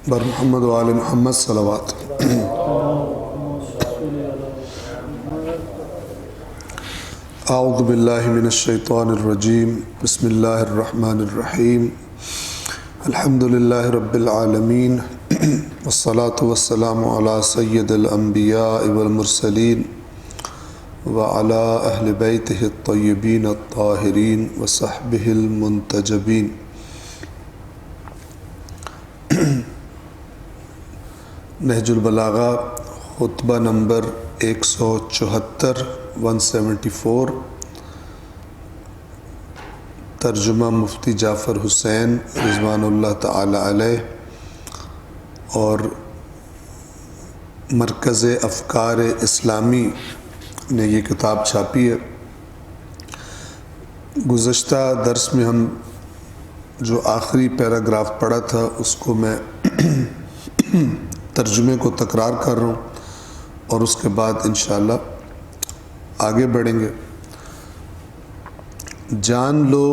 بر محمد وآل محمد صلوات۔ اعوذ باللہ من الشیطان الرجیم، بسم اللہ الرحمن الرحیم، الحمد للہ رب العالمین، والصلاة والسلام علی سید الانبیاء والمرسلین وعلی اہل بیتہ الطیبین الطاہرین وصحبہ المنتجبین۔ نہج البلاغہ خطبہ نمبر 174 174، ترجمہ مفتی جعفر حسین رضوان اللہ تعالی علیہ اور مرکز افکار اسلامی نے یہ کتاب چھاپی ہے۔ گزشتہ درس میں ہم جو آخری پیراگراف پڑھا تھا اس کو میں ترجمے کو تکرار کر رہا ہوں اور اس کے بعد انشاءاللہ آگے بڑھیں گے۔ جان لو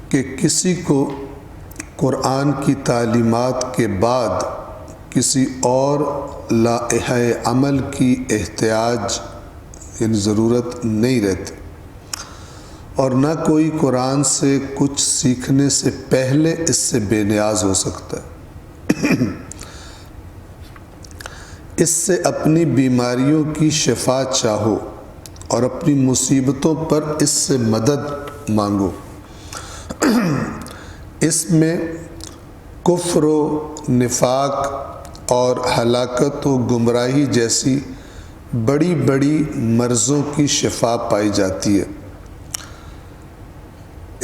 کہ کسی کو قرآن کی تعلیمات کے بعد کسی اور لائحہ عمل کی احتیاج یعنی ضرورت نہیں رہتی، اور نہ کوئی قرآن سے کچھ سیکھنے سے پہلے اس سے بے نیاز ہو سکتا ہے۔ اس سے اپنی بیماریوں کی شفا چاہو اور اپنی مصیبتوں پر اس سے مدد مانگو۔ اس میں کفر و نفاق اور ہلاکت و گمراہی جیسی بڑی بڑی مرضوں کی شفا پائی جاتی ہے۔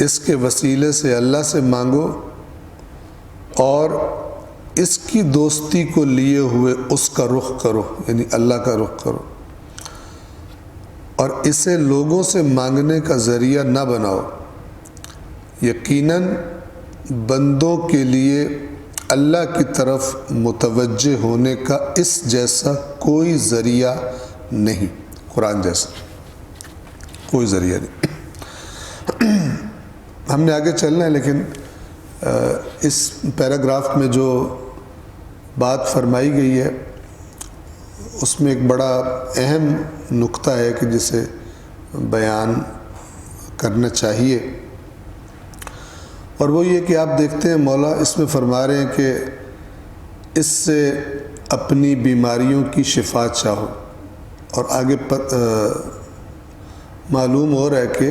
اس کے وسیلے سے اللہ سے مانگو اور اس کی دوستی کو لیے ہوئے اس کا رخ کرو یعنی اللہ کا رخ کرو، اور اسے لوگوں سے مانگنے کا ذریعہ نہ بناؤ۔ یقیناً بندوں کے لیے اللہ کی طرف متوجہ ہونے کا اس جیسا کوئی ذریعہ نہیں، قرآن جیسا کوئی ذریعہ نہیں۔ ہم نے آگے چلنا ہے، لیکن اس پیراگراف میں جو بات فرمائی گئی ہے اس میں ایک بڑا اہم نقطہ ہے کہ جسے بیان کرنا چاہیے، اور وہ یہ کہ آپ دیکھتے ہیں مولا اس میں فرما رہے ہیں کہ اس سے اپنی بیماریوں کی شفا چاہو، اور آگے معلوم ہو رہا ہے کہ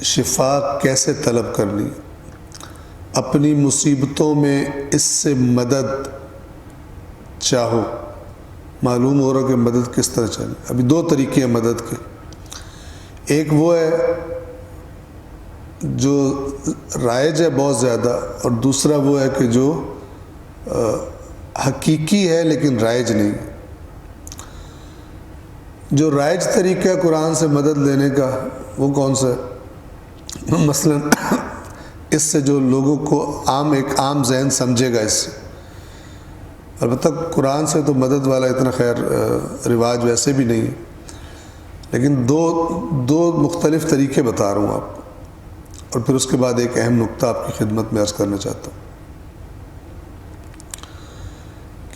شفا کیسے طلب کرنی، اپنی مصیبتوں میں اس سے مدد چاہو۔ معلوم ہو رہا کہ مدد کس طرح چاہیے۔ ابھی دو طریقے ہیں مدد کے، ایک وہ ہے جو رائج ہے بہت زیادہ، اور دوسرا وہ ہے کہ جو حقیقی ہے لیکن رائج نہیں۔ جو رائج طریقہ ہے قرآن سے مدد لینے کا وہ کون سا ہے؟ مثلا اس سے جو لوگوں کو ایک عام ذہن سمجھے گا، اس سے البتہ قرآن سے تو مدد والا اتنا خیر رواج ویسے بھی نہیں ہے، لیکن دو مختلف طریقے بتا رہا ہوں آپ کو، اور پھر اس کے بعد ایک اہم نقطہ آپ کی خدمت میں عرض کرنا چاہتا ہوں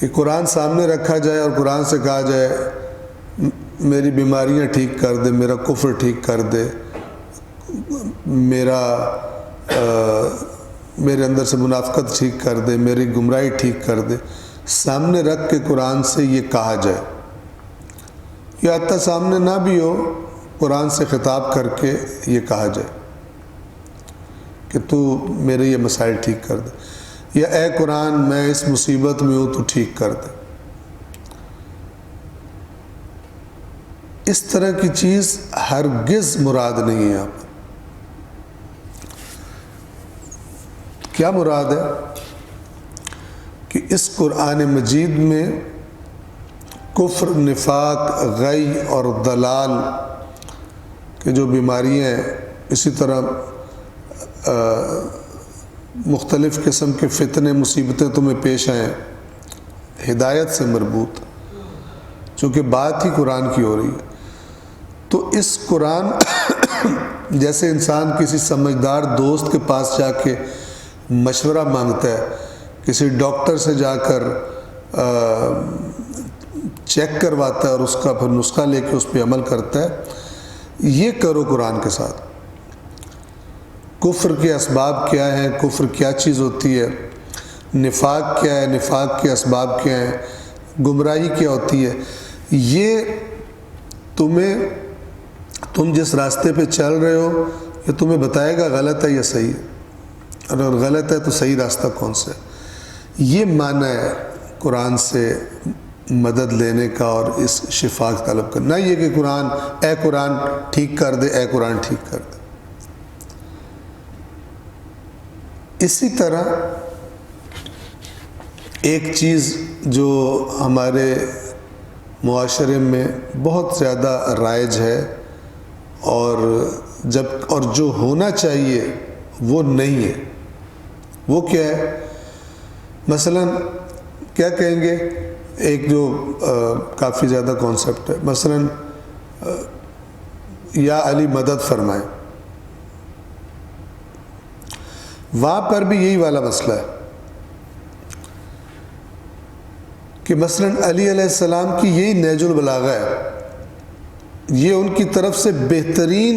کہ قرآن سامنے رکھا جائے اور قرآن سے کہا جائے میری بیماریاں ٹھیک کر دے، میرا کفر ٹھیک کر دے، میرے اندر سے منافقت ٹھیک کر دے، میری گمراہی ٹھیک کر دے، سامنے رکھ کے قرآن سے یہ کہا جائے، یا حتیٰ سامنے نہ بھی ہو قرآن سے خطاب کر کے یہ کہا جائے کہ تو میرے یہ مسائل ٹھیک کر دے، یا اے قرآن میں اس مصیبت میں ہوں تو ٹھیک کر دے۔ اس طرح کی چیز ہرگز مراد نہیں ہے۔ آپ کیا مراد ہے کہ اس قرآن مجید میں کفر، نفاق، غی اور دلال کے جو بیماریاں ہیں، اسی طرح مختلف قسم کے فتنے مصیبتیں تمہیں پیش آئیں ہدایت سے مربوط، چونکہ بات ہی قرآن کی ہو رہی ہے، تو اس قرآن جیسے انسان کسی سمجھدار دوست کے پاس جا کے مشورہ مانگتا ہے، کسی ڈاکٹر سے جا کر چیک کرواتا ہے اور اس کا پھر نسخہ لے کے اس پہ عمل کرتا ہے، یہ کرو قرآن کے ساتھ۔ کفر کے اسباب کیا ہیں، کفر کیا چیز ہوتی ہے، نفاق کیا ہے، نفاق کے اسباب کیا ہیں، گمراہی کیا ہوتی ہے، یہ تم جس راستے پہ چل رہے ہو یہ تمہیں بتائے گا غلط ہے یا صحیح ہے، اور اگر غلط ہے تو صحیح راستہ کون سا ہے۔ یہ معنی ہے قرآن سے مدد لینے کا اور اس شفا کا طلب کرنا، نہ یہ کہ اے قرآن ٹھیک کر دے، اے قرآن ٹھیک کر دے۔ اسی طرح ایک چیز جو ہمارے معاشرے میں بہت زیادہ رائج ہے اور جو ہونا چاہیے وہ نہیں ہے، وہ کیا ہے؟ مثلا کیا کہیں گے، ایک جو کافی زیادہ کانسیپٹ ہے، مثلا یا علی مدد فرمائے، وہاں پر بھی یہی والا مسئلہ ہے کہ مثلا علی علیہ السلام کی یہی نہج البلاغہ ہے، یہ ان کی طرف سے بہترین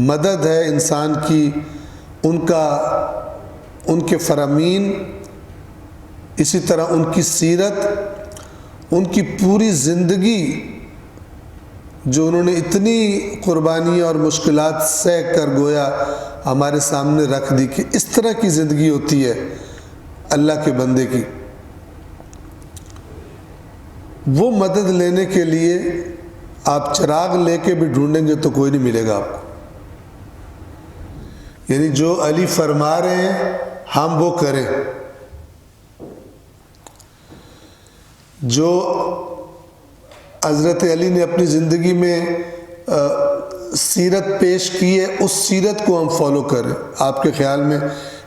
مدد ہے انسان کی، ان کے فرامین، اسی طرح ان کی سیرت، ان کی پوری زندگی جو انہوں نے اتنی قربانیاں اور مشکلات سہ کر گویا ہمارے سامنے رکھ دی کہ اس طرح کی زندگی ہوتی ہے اللہ کے بندے کی۔ وہ مدد لینے کے لیے آپ چراغ لے کے بھی ڈھونڈیں گے تو کوئی نہیں ملے گا آپ کو، یعنی جو علی فرما رہے ہیں ہم وہ کریں، جو حضرت علی نے اپنی زندگی میں سیرت پیش کی ہے اس سیرت کو ہم فالو کریں۔ آپ کے خیال میں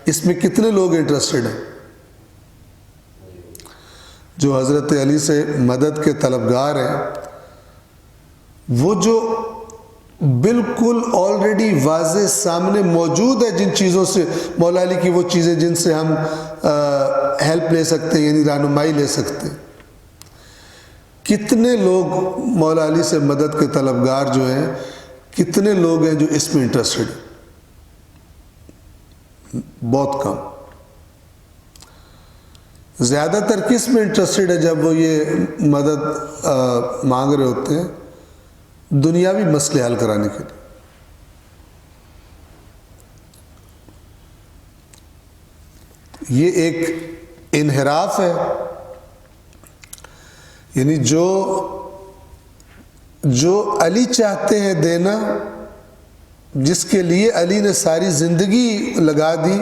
اس میں کتنے لوگ انٹرسٹڈ ہیں؟ جو حضرت علی سے مدد کے طلبگار ہیں، وہ جو بالکل آلریڈی واضح سامنے موجود ہے جن چیزوں سے، مولا علی کی وہ چیزیں جن سے ہم ہیلپ لے سکتے ہیں، یعنی رہنمائی لے سکتے ہیں، کتنے لوگ مولا علی سے مدد کے طلبگار جو ہیں، کتنے لوگ ہیں جو اس میں انٹرسٹڈ ہیں؟ بہت کم۔ زیادہ تر کس میں انٹرسٹڈ ہے جب وہ یہ مدد مانگ رہے ہوتے ہیں؟ دنیاوی مسئلے حل کرانے کے لیے۔ یہ ایک انحراف ہے، یعنی جو علی چاہتے ہیں دینا، جس کے لیے علی نے ساری زندگی لگا دی،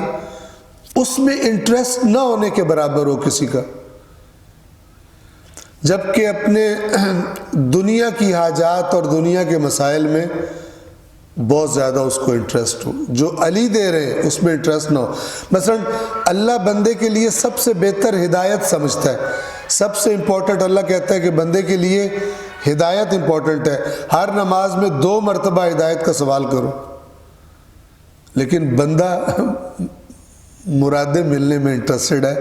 اس میں انٹرسٹ نہ ہونے کے برابر ہو کسی کا، جبکہ اپنے دنیا کی حاجات اور دنیا کے مسائل میں بہت زیادہ اس کو انٹرسٹ ہو، جو علی دے رہے ہیں اس میں انٹرسٹ نہ ہو۔ مثلا اللہ بندے کے لیے سب سے بہتر ہدایت سمجھتا ہے، سب سے امپورٹنٹ اللہ کہتا ہے کہ بندے کے لیے ہدایت امپورٹنٹ ہے، ہر نماز میں 2 مرتبہ ہدایت کا سوال کرو، لیکن بندہ مرادیں ملنے میں انٹرسٹڈ ہے،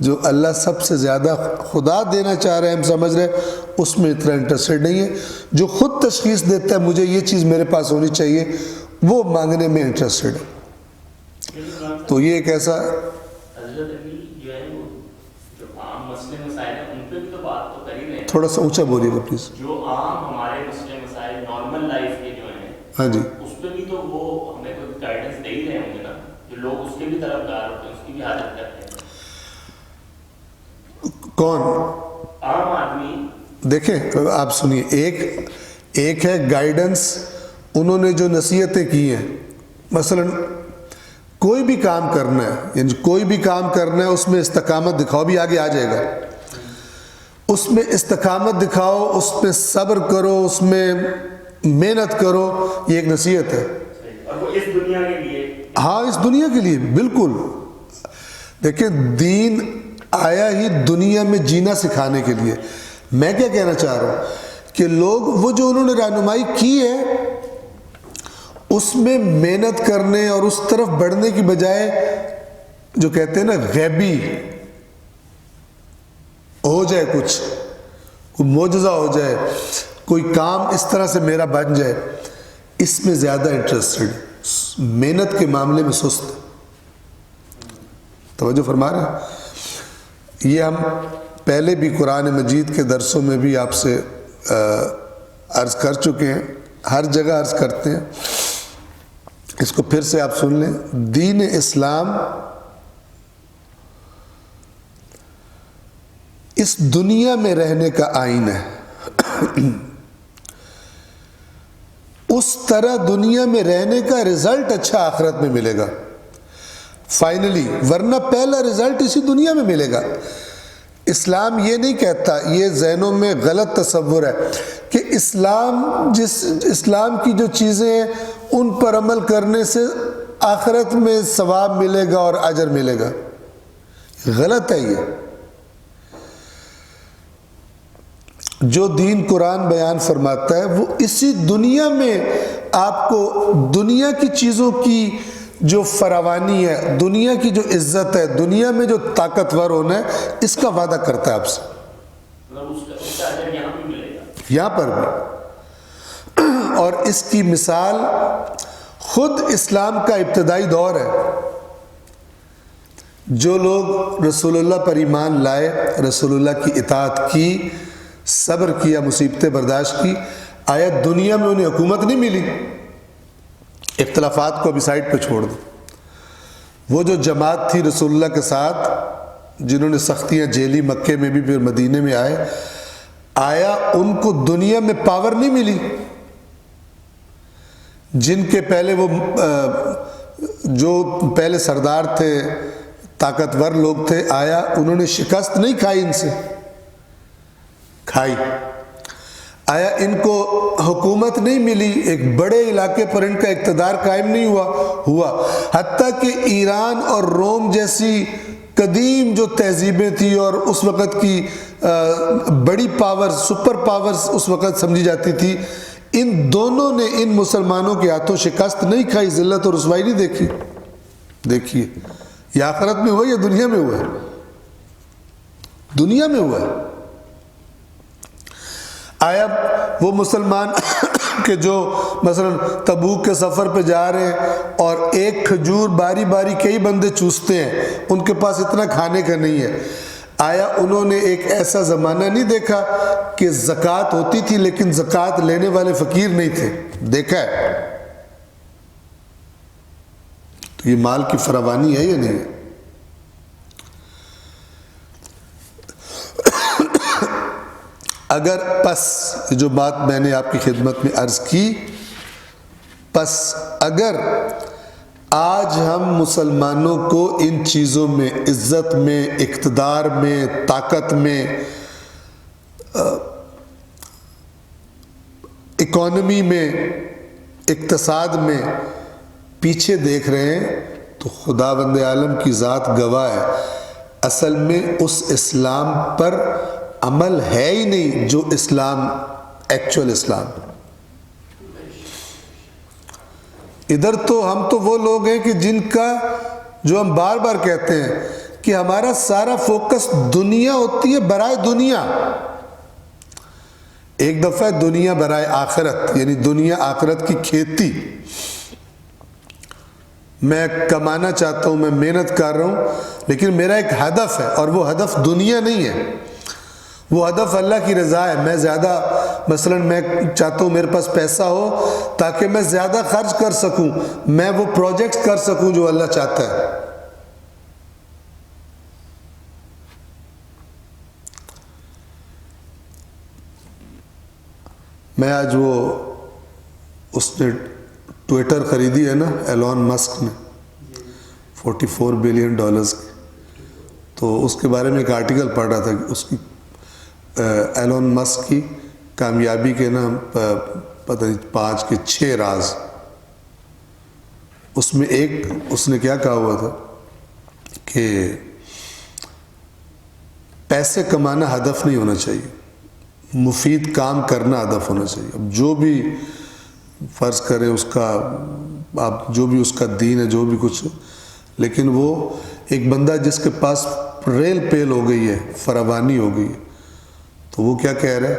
جو اللہ سب سے زیادہ خدا دینا چاہ رہے ہیں ہم سمجھ رہے ہیں اس میں اتنا انٹرسٹڈ نہیں ہے، جو خود تشخیص دیتا ہے مجھے یہ چیز میرے پاس ہونی چاہیے وہ مانگنے میں انٹرسٹڈ ہے۔ تو یہ ایک ایسا تھوڑا سا اونچا بولیے گا پلیز۔ جو عام ہمارے مسئلے مسائل نارمل لائف کے جو ہیں، ہاں جی، اس پہ بھی تو وہ ہمیں کوئی گائیڈنس دے ہی رہے ہوں گے نا، جو لوگ اس کے بھی طرفدار ہوتے ہیں، اس کی بھی حاجت کرتے ہیں۔ کون؟ عام آدمی۔ دیکھیں آپ سنیے، ایک ہے گائیڈنس، انہوں نے جو نصیحتیں کی ہیں، مثلا کوئی بھی کام کرنا ہے، یعنی کوئی بھی کام کرنا ہے اس میں استقامت دکھاؤ، بھی آگے آ جائے گا، اس میں استقامت دکھاؤ، اس میں صبر کرو، اس میں محنت کرو، یہ ایک نصیحت ہے۔ اور وہ اس دنیا کے لیے، ہاں اس دنیا کے لیے بالکل۔ دیکھیں دین آیا ہی دنیا میں جینا سکھانے کے لیے۔ میں کیا کہنا چاہ رہا ہوں کہ لوگ وہ جو انہوں نے رہنمائی کی ہے اس میں محنت کرنے اور اس طرف بڑھنے کی بجائے جو کہتے ہیں نا غیبی ہو جائے، کچھ کوئی معجزہ ہو جائے، کوئی کام اس طرح سے میرا بن جائے، اس میں زیادہ انٹرسٹڈ، محنت کے معاملے میں سست. توجہ فرما رہے ہیں؟ یہ ہم پہلے بھی قرآن مجید کے درسوں میں بھی آپ سے عرض کر چکے ہیں، ہر جگہ عرض کرتے ہیں، اس کو پھر سے آپ سن لیں. دین اسلام اس دنیا میں رہنے کا آئین ہے. اس طرح دنیا میں رہنے کا رزلٹ اچھا آخرت میں ملے گا فائنلی، ورنہ پہلا رزلٹ اسی دنیا میں ملے گا. اسلام یہ نہیں کہتا، یہ ذہنوں میں غلط تصور ہے کہ اسلام کی جو چیزیں ہیں ان پر عمل کرنے سے آخرت میں ثواب ملے گا اور اجر ملے گا. غلط ہے یہ. جو دین قرآن بیان فرماتا ہے وہ اسی دنیا میں آپ کو دنیا کی چیزوں کی جو فراوانی ہے، دنیا کی جو عزت ہے، دنیا میں جو طاقتور ہونا ہے، اس کا وعدہ کرتا ہے آپ سے. یہاں پر بھی. اور اس کی مثال خود اسلام کا ابتدائی دور ہے. جو لوگ رسول اللہ پر ایمان لائے، رسول اللہ کی اطاعت کی، صبر کیا، مصیبتیں برداشت کی، آیا دنیا میں انہیں حکومت نہیں ملی. اختلافات کو ابھی سائڈ پہ چھوڑ دو. وہ جو جماعت تھی رسول اللہ کے ساتھ، جنہوں نے سختیاں جھیلی، مکے میں بھی پھر مدینے میں آئے، آیا ان کو دنیا میں پاور نہیں ملی. جن کے پہلے وہ جو پہلے سردار تھے، طاقتور لوگ تھے، آیا انہوں نے شکست نہیں کھائی، ان سے کھائی. آیا ان کو حکومت نہیں ملی، ایک بڑے علاقے پر ان کا اقتدار قائم نہیں ہوا. حتیٰ کہ ایران اور روم جیسی قدیم جو تہذیبیں تھیں اور اس وقت کی بڑی پاور، سپر پاورز اس وقت سمجھی جاتی تھی، ان دونوں نے ان مسلمانوں کے ہاتھوں شکست نہیں کھائی، ذلت اور رسوائی نہیں دیکھی. دیکھیے یہ آخرت میں ہوا یا دنیا میں ہوا ہے؟ دنیا میں ہوا ہے. آیا وہ مسلمان کہ جو مثلا تبوک کے سفر پہ جا رہے ہیں اور ایک کھجور باری باری کئی بندے چوستے ہیں، ان کے پاس اتنا کھانے کا نہیں ہے، آیا انہوں نے ایک ایسا زمانہ نہیں دیکھا کہ زکوٰۃ ہوتی تھی لیکن زکوٰۃ لینے والے فقیر نہیں تھے؟ دیکھا ہے. تو یہ مال کی فراوانی ہے یا نہیں ہے؟ اگر پس جو بات میں نے آپ کی خدمت میں عرض کی، پس اگر آج ہم مسلمانوں کو ان چیزوں میں، عزت میں، اقتدار میں، طاقت میں، اکانومی میں، اقتصاد میں پیچھے دیکھ رہے ہیں تو خداوند عالم کی ذات گواہ ہے، اصل میں اس اسلام پر عمل ہے ہی نہیں جو اسلام، ایکچول اسلام. ادھر تو ہم تو وہ لوگ ہیں کہ جن کا، جو ہم بار بار کہتے ہیں کہ ہمارا سارا فوکس دنیا ہوتی ہے، برائے دنیا. ایک دفعہ دنیا برائے آخرت، یعنی دنیا آخرت کی کھیتی. میں کمانا چاہتا ہوں، میں محنت کر رہا ہوں، لیکن میرا ایک ہدف ہے، اور وہ ہدف دنیا نہیں ہے، وہ ہدف اللہ کی رضا ہے. میں زیادہ، مثلا میں چاہتا ہوں میرے پاس پیسہ ہو تاکہ میں زیادہ خرچ کر سکوں، میں وہ پروجیکٹس کر سکوں جو اللہ چاہتا ہے. میں آج وہ اس نے ٹویٹر خریدی ہے نا ایلون مسک نے، $44 بلین کی، تو اس کے بارے میں ایک آرٹیکل پڑھ رہا تھا کہ اس کی ایلون مسک کی کامیابی کے نا پتہ نہیں 5 کے 6 راز. اس میں ایک اس نے کیا کہا ہوا تھا کہ پیسے کمانا ہدف نہیں ہونا چاہیے، مفید کام کرنا ہدف ہونا چاہیے. اب جو بھی فرض کریں اس کا، آپ جو بھی اس کا دین ہے، جو بھی کچھ، لیکن وہ ایک بندہ جس کے پاس ریل پیل ہو گئی ہے، فراوانی ہو گئی ہے، تو وہ کیا کہہ رہا ہے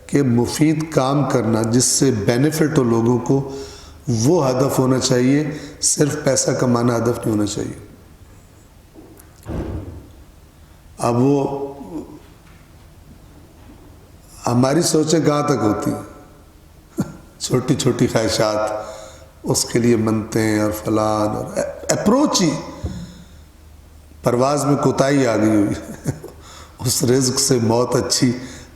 کہ مفید کام کرنا جس سے بینیفٹ ہو لوگوں کو، وہ ہدف ہونا چاہیے، صرف پیسہ کمانا ہدف نہیں ہونا چاہیے۔ اب وہ ہماری سوچیں کہاں تک ہوتی ہیں، چھوٹی چھوٹی خواہشات، اس کے لیے منتیں اور فلان اور اپروچ ہی، پرواز میں کوتاہی آ گئی ہوئی اس رزق سے موت اچھی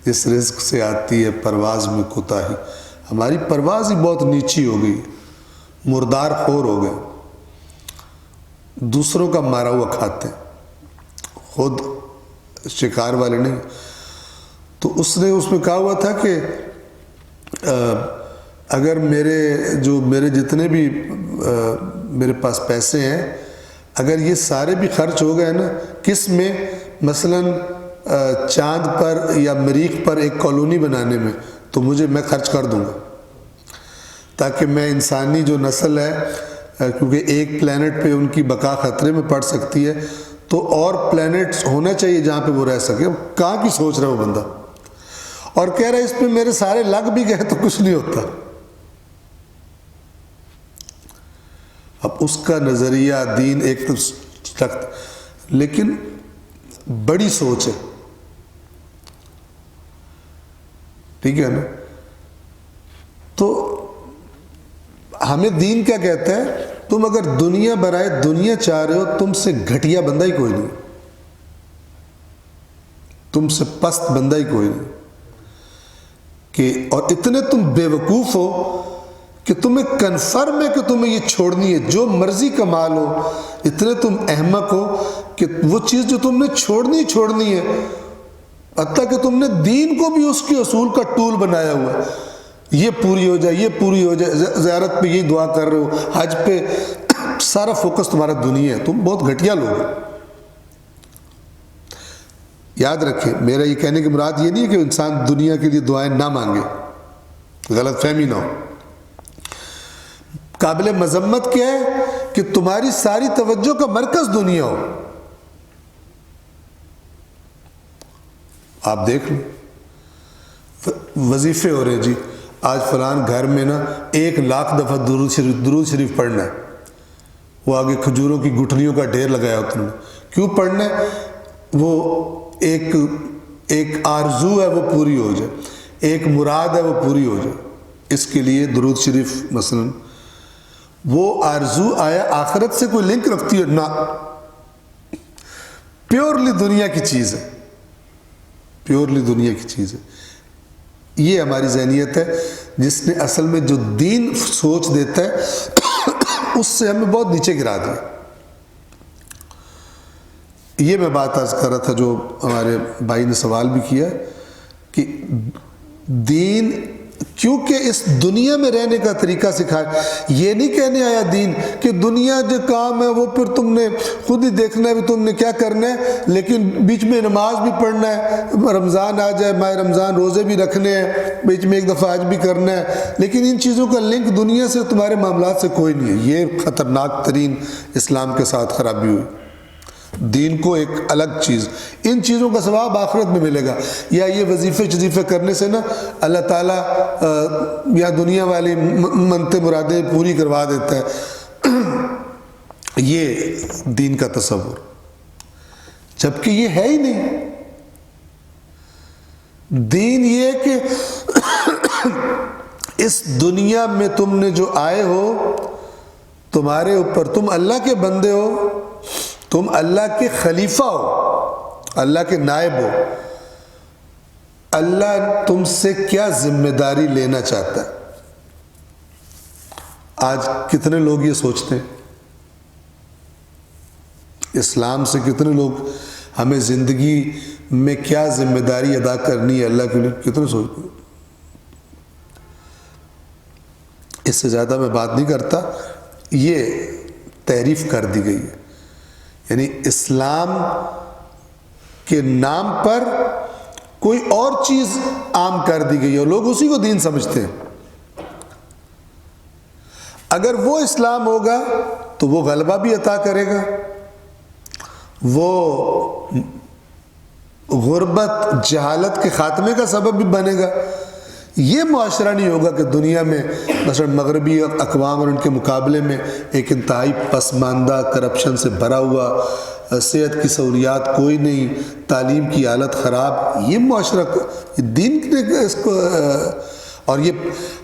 جس رزق سے آتی ہے پرواز میں کوتاہی۔ ہماری پرواز ہی بہت نیچی ہو گئی، مردار خور ہو گئے، دوسروں کا مارا ہوا کھاتے ہیں، خود شکار والے نہیں۔ تو اس نے اس میں کہا ہوا تھا کہ اگر میرے جتنے بھی میرے پاس پیسے ہیں، اگر یہ سارے بھی خرچ ہو گئے نا، کس میں، مثلا چاند پر یا مریخ پر ایک کالونی بنانے میں، تو میں خرچ کر دوں گا، تاکہ میں انسانی جو نسل ہے، کیونکہ ایک پلینٹ پہ ان کی بقا خطرے میں پڑ سکتی ہے، تو اور پلینٹس ہونا چاہیے جہاں پہ وہ رہ سکے۔ کہاں کی سوچ رہا ہے وہ بندہ، اور کہہ رہا ہے اس پہ میرے سارے لگ بھی گئے تو کچھ نہیں ہوتا۔ اب اس کا نظریہ دین ایک تو سخت، لیکن بڑی سوچ ہے، ٹھیک ہے نا؟ تو ہمیں دین کیا کہتا ہے، تم اگر دنیا برائے دنیا چاہ رہے ہو، تم سے گھٹیا بندہ ہی کوئی نہیں، تم سے پست بندہ ہی کوئی نہیں، کہ اور اتنے تم بے وقوف ہو کہ تمہیں کنفرم ہے کہ تمہیں یہ چھوڑنی ہے، جو مرضی کما لو، اتنے تم احمق ہو کہ وہ چیز جو تم نے چھوڑنی ہے، حتیٰ کہ تم نے دین کو بھی اس کے اصول کا ٹول بنایا ہوا ہے، یہ پوری ہو جائے، یہ پوری ہو جائے، زیارت پہ یہی دعا کر رہے ہو، حج پہ سارا فوکس تمہارا دنیا ہے، تم بہت گھٹیا لوگ ہو۔ یاد رکھیں، میرا یہ کہنے کی مراد یہ نہیں ہے کہ انسان دنیا کے لیے دعائیں نہ مانگے، غلط فہمی نہ ہو۔ قابل مذمت کیا ہے کہ تمہاری ساری توجہ کا مرکز دنیا ہو۔ آپ دیکھ لو، وظیفے ہو رہے جی، آج فلان گھر میں نا 1,00,000 دفعہ درود شریف پڑھنا ہے، وہ آگے کھجوروں کی گٹھلیوں کا ڈھیر لگایا ہوتا ہے، کیوں پڑھنا ہے؟ وہ ایک آرزو ہے وہ پوری ہو جائے، ایک مراد ہے وہ پوری ہو جائے، اس کے لیے درود شریف مثلا وہ آرزو آیا آخرت سے کوئی لنک رکھتی ہے؟ نہ، پیورلی دنیا کی چیز ہے، پیورلی دنیا کی چیز ہے۔ یہ ہماری ذہنیت ہے جس نے اصل میں جو دین سوچ دیتا ہے اس سے ہمیں بہت نیچے گرا دیا۔ یہ میں بات عرض کر رہا تھا جو ہمارے بھائی نے سوال بھی کیا کہ دین کیونکہ اس دنیا میں رہنے کا طریقہ سکھایا، یہ نہیں کہنے آیا دین کہ دنیا جو کام ہے وہ پھر تم نے خود ہی دیکھنا ہے بھی تم نے کیا کرنا ہے، لیکن بیچ میں نماز بھی پڑھنا ہے، رمضان آ جائے ماہ رمضان روزے بھی رکھنے ہیں، بیچ میں ایک دفعہ حج بھی کرنا ہے، لیکن ان چیزوں کا لنک دنیا سے تمہارے معاملات سے کوئی نہیں ہے۔ یہ خطرناک ترین اسلام کے ساتھ خرابی ہوئی۔ دین کو ایک الگ چیز، ان چیزوں کا ثواب آخرت میں ملے گا، یا یہ وظیفے کرنے سے نا اللہ تعالیٰ یا دنیا والی منتیں مرادیں پوری کروا دیتا ہے، یہ دین کا تصور، جبکہ یہ ہے ہی نہیں۔ دین یہ کہ اس دنیا میں تم نے جو آئے ہو، تمہارے اوپر، تم اللہ کے بندے ہو، تم اللہ کے خلیفہ ہو، اللہ کے نائب ہو، اللہ تم سے کیا ذمہ داری لینا چاہتا ہے۔ آج کتنے لوگ یہ سوچتے ہیں، اسلام سے کتنے لوگ ہمیں زندگی میں کیا ذمہ داری ادا کرنی ہے اللہ کے لیے، کتنے سوچتے ہیں؟ اس سے زیادہ میں بات نہیں کرتا، یہ تعریف کر دی گئی ہے، یعنی اسلام کے نام پر کوئی اور چیز عام کر دی گئی ہے اور لوگ اسی کو دین سمجھتے ہیں۔ اگر وہ اسلام ہوگا تو وہ غلبہ بھی عطا کرے گا، وہ غربت جہالت کے خاتمے کا سبب بھی بنے گا۔ یہ معاشرہ نہیں ہوگا کہ دنیا میں مثلا مغربی اقوام اور ان کے مقابلے میں ایک انتہائی پسماندہ، کرپشن سے بھرا ہوا، صحت کی سہولیات کوئی نہیں، تعلیم کی حالت خراب، یہ معاشرہ دین نے اس کو، اور یہ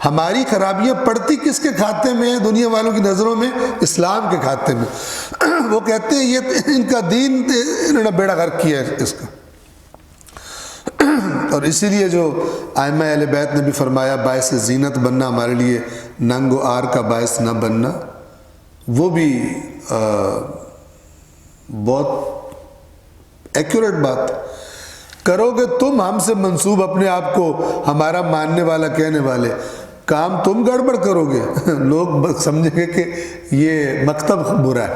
ہماری خرابیاں پڑتی کس کے کھاتے میں ہیں دنیا والوں کی نظروں میں؟ اسلام کے کھاتے میں۔ وہ کہتے ہیں یہ ان کا دین، انہوں نے بیڑا غرق کیا ہے اس کا۔ اور اسی لیے جو ائمہ اہل بیت نے بھی فرمایا باعث زینت بننا ہمارے لیے ننگ و آر کا باعث نہ بننا، وہ بھی بہت ایکوریٹ بات۔ کرو گے تم ہم سے منسوب اپنے آپ کو ہمارا ماننے والا کہنے والے، کام تم گڑبڑ کرو گے، لوگ سمجھیں گے کہ یہ مکتب برا ہے۔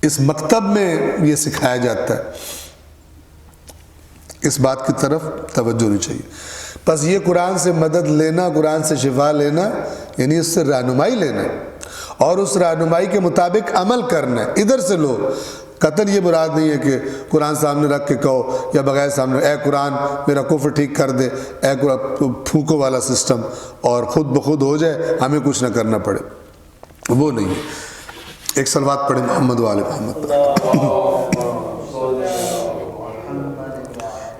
اس مکتب میں یہ سکھایا جاتا ہے، اس بات کی طرف توجہ نہیں چاہیے۔ بس یہ قرآن سے مدد لینا، قرآن سے شفا لینا، یعنی اس سے رہنمائی لینا اور اس رہنمائی کے مطابق عمل کرنا ہے۔ ادھر سے لو، قطعاً یہ مراد نہیں ہے کہ قرآن سامنے رکھ کے کہو یا بغیر سامنے، اے قرآن میرا کفر ٹھیک کر دے، اے قرآن پھونکو والا سسٹم، اور خود بخود ہو جائے، ہمیں کچھ نہ کرنا پڑے، وہ نہیں ہے۔ ایک صلوات پڑھیں محمد و آل محمد پر۔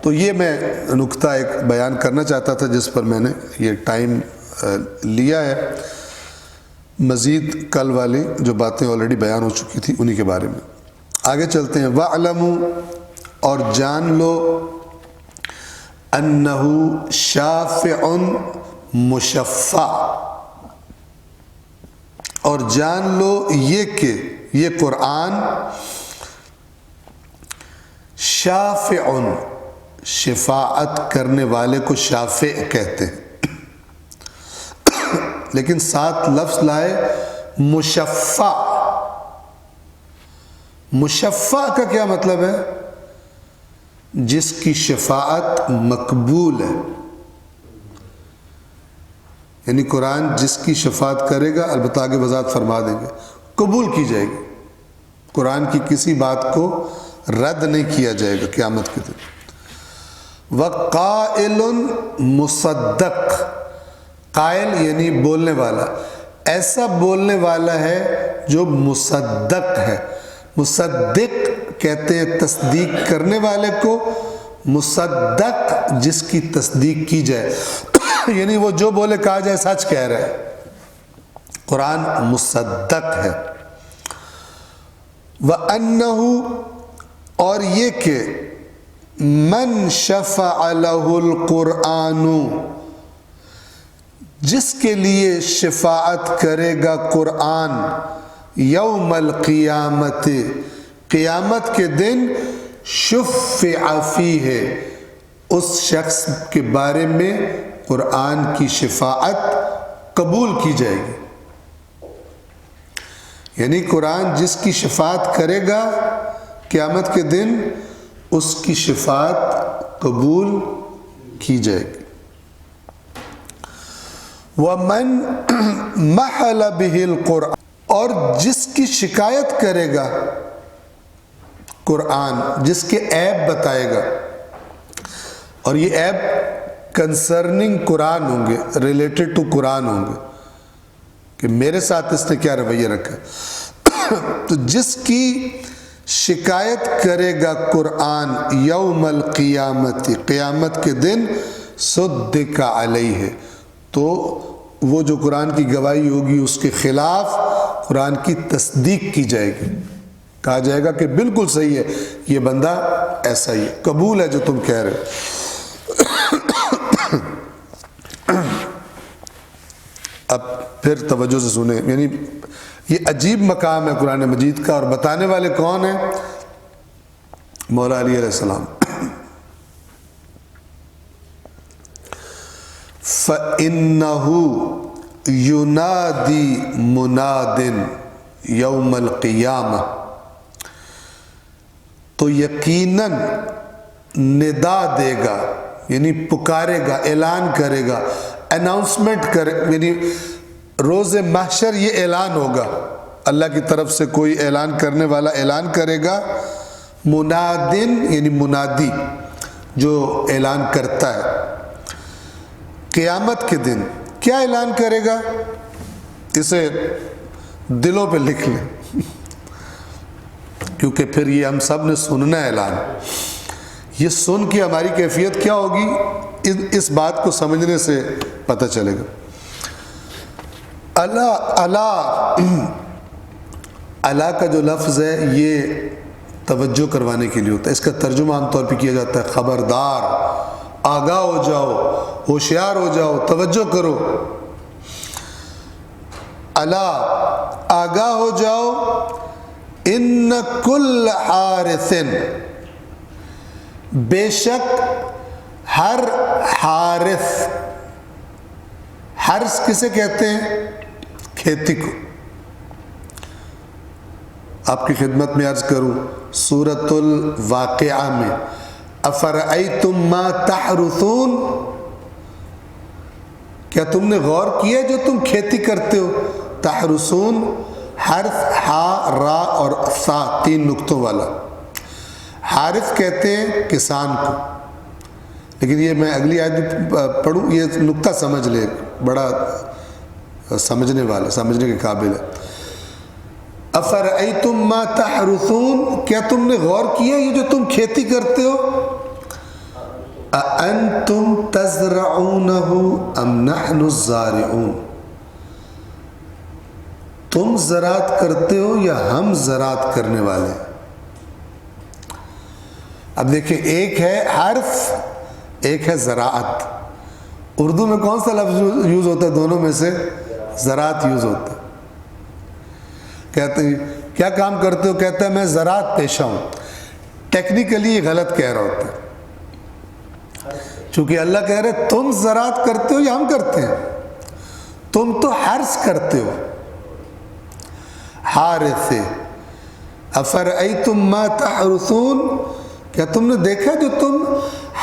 تو یہ میں نکتہ ایک بیان کرنا چاہتا تھا جس پر میں نے یہ ٹائم لیا ہے۔ مزید کل والی جو باتیں آلریڈی بیان ہو چکی تھی انہی کے بارے میں آگے چلتے ہیں۔ وَاعْلَمُوا، اور جان لو، أَنَّهُ شَافِعٌ مُشَفَّعٌ، اور جان لو یہ کہ یہ قرآن شافع، شفاعت کرنے والے کو شافع کہتے ہیں، لیکن ساتھ لفظ لائے مشفع۔ مشفع کا کیا مطلب ہے؟ جس کی شفاعت مقبول ہے، یعنی قرآن جس کی شفاعت کرے گا، البتہ آگے وضاحت فرما دیں گے، قبول کی جائے گی۔ قرآن کی کسی بات کو رد نہیں کیا جائے گا قیامت کے دن۔ وَقَائِلٌ مُصَدَّق، قائل یعنی بولنے والا، ایسا بولنے والا ہے جو مصدق ہے۔ مصدق کہتے ہیں تصدیق کرنے والے کو، مصدق جس کی تصدیق کی جائے، یعنی وہ جو بولے کہا جائے سچ کہہ رہا ہے۔ قرآن مصدق ہے۔ وَأَنَّهُ، اور یہ کہ من شفع لہ القرآن، جس کے لیے شفاعت کرے گا قرآن، یوم القیامت، قیامت کے دن، شفع فیہ، اس شخص کے بارے میں قرآن کی شفاعت قبول کی جائے گی۔ یعنی قرآن جس کی شفاعت کرے گا قیامت کے دن، اس کی شفاعت قبول کی جائے گی۔ وَمَنْ مَحَلَ بِهِ الْقُرْآنِ، اور جس کی شکایت کرے گا قرآن، جس کے عیب بتائے گا، اور یہ عیب کنسرننگ قرآن ہوں گے، ریلیٹڈ ٹو قرآن ہوں گے، کہ میرے ساتھ اس نے کیا رویہ رکھا، تو جس کی شکایت کرے گا قرآن یوم القیامت، قیامت کے دن، صدق علیہ، تو وہ جو قرآن کی گواہی ہوگی اس کے خلاف قرآن کی تصدیق کی جائے گی، کہا جائے گا کہ بالکل صحیح ہے، یہ بندہ ایسا ہی ہے، قبول ہے جو تم کہہ رہے ہو۔ اب پھر توجہ سے سنیں، یعنی یہ عجیب مقام ہے قرآن مجید کا، اور بتانے والے کون ہیں؟ مولا علی علیہ السلام۔ فَإِنَّهُ يُنَادِي مُنَادٍ يَوْمَ الْقِيَامَةِ، تو یقیناً ندا دے گا، یعنی پکارے گا، اعلان کرے گا، اناؤنسمنٹ کرے، یعنی روز محشر یہ اعلان ہوگا اللہ کی طرف سے کوئی اعلان کرنے والا اعلان کرے گا، منادن یعنی منادی جو اعلان کرتا ہے، قیامت کے دن کیا اعلان کرے گا؟ اسے دلوں پہ لکھ لیں کیونکہ پھر یہ ہم سب نے سننا ہے اعلان۔ یہ سن کے ہماری کیفیت کیا ہوگی اس بات کو سمجھنے سے پتہ چلے گا۔ اللہ اللہ کا جو لفظ ہے یہ توجہ کروانے کے لیے ہوتا ہے، اس کا ترجمہ عام طور پہ کیا جاتا ہے خبردار، آگاہ ہو جاؤ، ہوشیار ہو جاؤ، توجہ کرو۔ اللہ آگاہ ہو جاؤ، ان کل حارث، بے شک ہر حارث، حرث کسے کہتے ہیں؟ کھیتی کو۔ آپ کی خدمت میں عرض کروں، سورۃ الواقعہ میں افرأیتم ما تحرثون، کیا تم نے غور کیا جو تم کھیتی کرتے ہو؟ تحرثون حرف ہا را اور ثا تین نقطوں والا۔ حارث کہتے ہیں کسان کو، لیکن یہ میں اگلی آیت پڑھوں، یہ نقطہ سمجھ لے، بڑا سمجھنے والا، سمجھنے کے قابل ہے۔ افرأیتم ما تحرثون، کیا تم نے غور کیا یہ جو تم کھیتی کرتے ہو؟ اانتم تزرعونہ ام نحن الزارعون، تم زراعت کرتے ہو یا ہم زراعت کرنے والے ہیں؟ اب دیکھیں، ایک ہے حرف، ایک ہے زراعت۔ اردو میں کون سا لفظ یوز ہوتا ہے دونوں میں سے؟ زراعت یوز ہوتا ہے۔ کہتے ہیں کیا کام کرتے ہو؟ کہتا ہے میں زراعت پیشہ ہوں۔ ٹیکنیکلی یہ غلط کہہ رہا ہوتا ہے، چونکہ اللہ کہہ رہے تم زراعت کرتے ہو یا ہم کرتے ہیں؟ تم تو حرث کرتے ہو۔ حارث، افرأیتم ما تحرثون، کیا تم نے دیکھا جو تم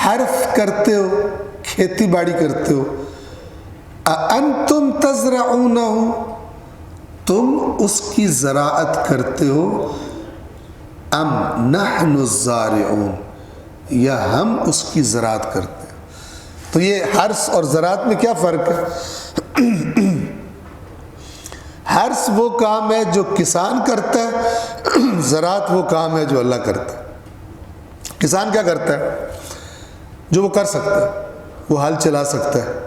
حرث کرتے ہو، کھیتی باڑی کرتے ہو؟ اانتم تزرعونہ، تم اس کی زراعت کرتے ہو، ام نحن الزارعون، یا ہم اس کی زراعت کرتے ہیں؟ تو یہ حرث اور زراعت میں کیا فرق ہے؟ حرث وہ کام ہے جو کسان کرتا ہے، زراعت وہ کام ہے جو اللہ کرتا ہے۔ کسان کیا کرتا ہے؟ جو وہ کر سکتا ہے، وہ ہل چلا سکتا ہے،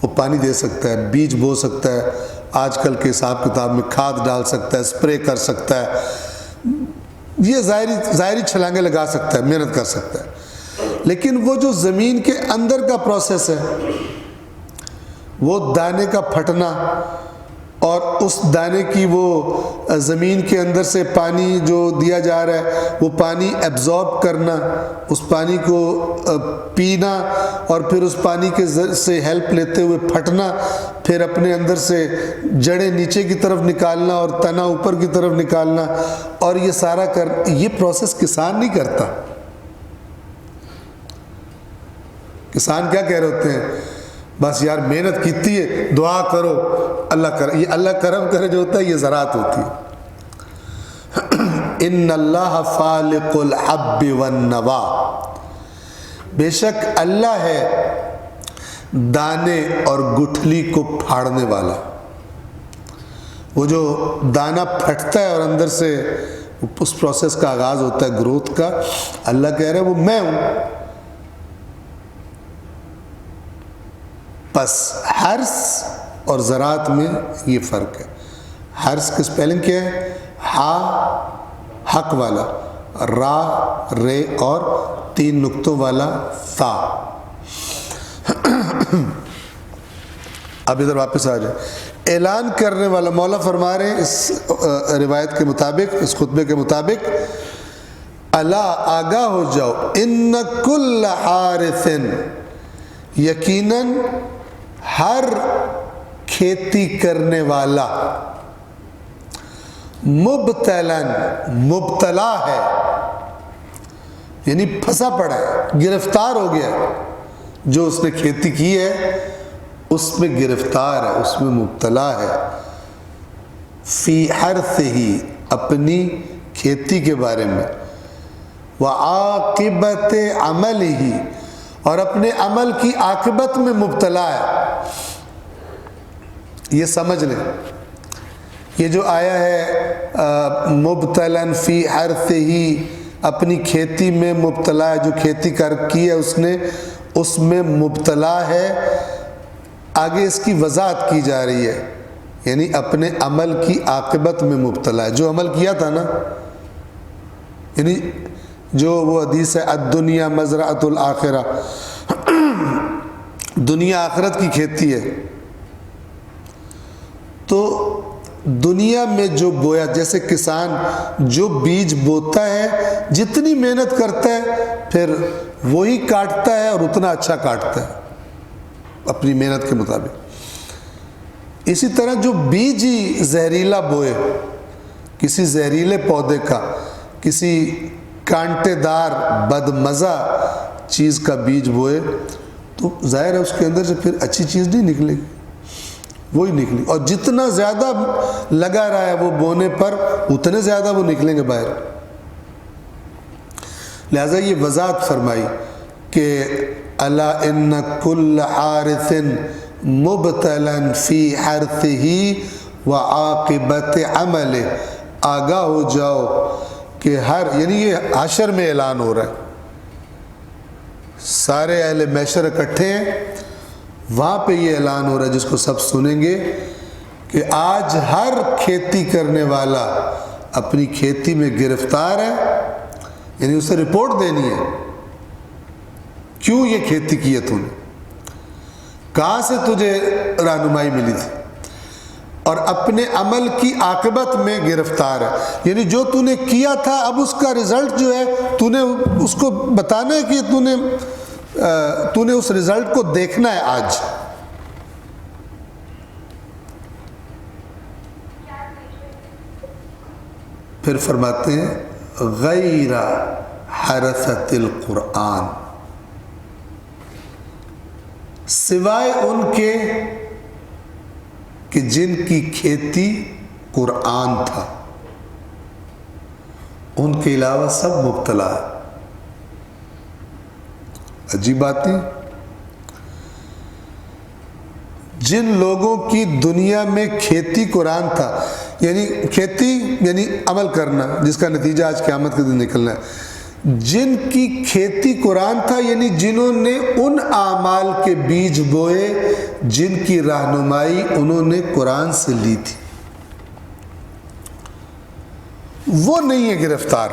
وہ پانی دے سکتا ہے، بیج بو سکتا ہے، آج کل کے حساب کتاب میں کھاد ڈال سکتا ہے، اسپرے کر سکتا ہے، یہ ظاہری چھلانگیں لگا سکتا ہے، محنت کر سکتا ہے۔ لیکن وہ جو زمین کے اندر کا پروسیس ہے، وہ دانے کا پھٹنا اور اس دانے کی وہ زمین کے اندر سے پانی جو دیا جا رہا ہے وہ پانی ایبزارب کرنا، اس پانی کو پینا، اور پھر اس پانی کے سے ہیلپ لیتے ہوئے پھٹنا، پھر اپنے اندر سے جڑیں نیچے کی طرف نکالنا اور تنا اوپر کی طرف نکالنا، اور یہ سارا یہ پروسیس کسان نہیں کرتا۔ کسان کیا کہہ رہے ہوتے ہیں؟ بس یار محنت کیتی ہے، دعا کرو اللہ کرے، یہ اللہ کرم کرے جو ہوتا ہے یہ زراعت ہوتی ہے۔ ان اللہ فالق الحب والنوا، بے شک اللہ ہے دانے اور گٹھلی کو پھاڑنے والا۔ وہ جو دانہ پھٹتا ہے اور اندر سے اس پروسیس کا آغاز ہوتا ہے گروتھ کا، اللہ کہہ رہے ہیں وہ میں ہوں۔ بس حرث اور زراعت میں یہ فرق ہے۔ حرث کی سپیلنگ کیا ہے؟ ہا حق والا، را رے اور تین نقطوں والا ثا۔ اب ادھر واپس آ جائے۔ اعلان کرنے والا، مولا فرما رہے ہیں اس روایت کے مطابق، اس خطبے کے مطابق، الا آگاہ ہو جاؤ، ان کل حارث، یقیناً ہر کھیتی کرنے والا، مبتلن مبتلا ہے، یعنی پھنسا پڑا ہے، گرفتار ہو گیا ہے۔ جو اس نے کھیتی کی ہے اس میں گرفتار ہے، اس میں مبتلا ہے۔ فی حرثہ اپنی کھیتی کے بارے میں، وعاقبت عملہ اور اپنے عمل کی عاقبت میں مبتلا ہے۔ یہ سمجھ لیں، یہ جو آیا ہے مبتلا فی حرثہ، اپنی کھیتی میں مبتلا ہے، جو کھیتی کی ہے اس نے، اس میں مبتلا ہے، آگے اس کی وضاحت کی جا رہی ہے، یعنی اپنے عمل کی عاقبت میں مبتلا ہے، جو عمل کیا تھا نا، یعنی جو وہ حدیث ہے الدنیا مزرعۃ الآخرہ، دنیا آخرت کی کھیتی ہے، تو دنیا میں جو بویا، جیسے کسان جو بیج بوتا ہے جتنی محنت کرتا ہے پھر وہی کاٹتا ہے اور اتنا اچھا کاٹتا ہے اپنی محنت کے مطابق۔ اسی طرح جو بیج ہی زہریلا بوئے، کسی زہریلے پودے کا، کسی کانٹے دار بدمزہ چیز کا بیج بوئے تو ظاہر ہے اس کے اندر سے پھر اچھی چیز نہیں نکلے گی، وہی نکلی، اور جتنا زیادہ لگا رہا ہے وہ بونے پر اتنے زیادہ وہ نکلیں گے باہر۔ لہذا یہ وضاحت فرمائی کہ الا ان کل حارث مبتلا فی حرثہ وعاقبت عملہ، آگاہ ہو جاؤ کہ ہر، یعنی یہ حشر میں اعلان ہو رہا ہے، سارے اہل محشر اکٹھے ہیں، وہاں پہ یہ اعلان ہو رہا ہے جس کو سب سنیں گے کہ آج ہر کھیتی کرنے والا اپنی کھیتی میں گرفتار ہے، یعنی اسے رپورٹ دینی ہے، کیوں یہ کھیتی کی ہے تو نے، کہاں سے تجھے رہنمائی ملی تھی، اور اپنے عمل کی عاقبت میں گرفتار ہے، یعنی جو تو نے کیا تھا اب اس کا رزلٹ جو ہے تو نے اس کو بتانا ہے کہ تو نے اس رزلٹ کو دیکھنا ہے آج۔ پھر فرماتے ہیں غیر حرثۃ القرآن، سوائے ان کے کہ جن کی کھیتی قرآن تھا، ان کے علاوہ سب مبتلا ہے۔ عجیب بات نہیں، جن لوگوں کی دنیا میں کھیتی قرآن تھا، یعنی کھیتی یعنی عمل کرنا جس کا نتیجہ آج قیامت کے دن نکلنا ہے، جن کی کھیتی قرآن تھا یعنی جنہوں نے ان اعمال کے بیج بوئے جن کی رہنمائی انہوں نے قرآن سے لی تھی، وہ نہیں ہے گرفتار،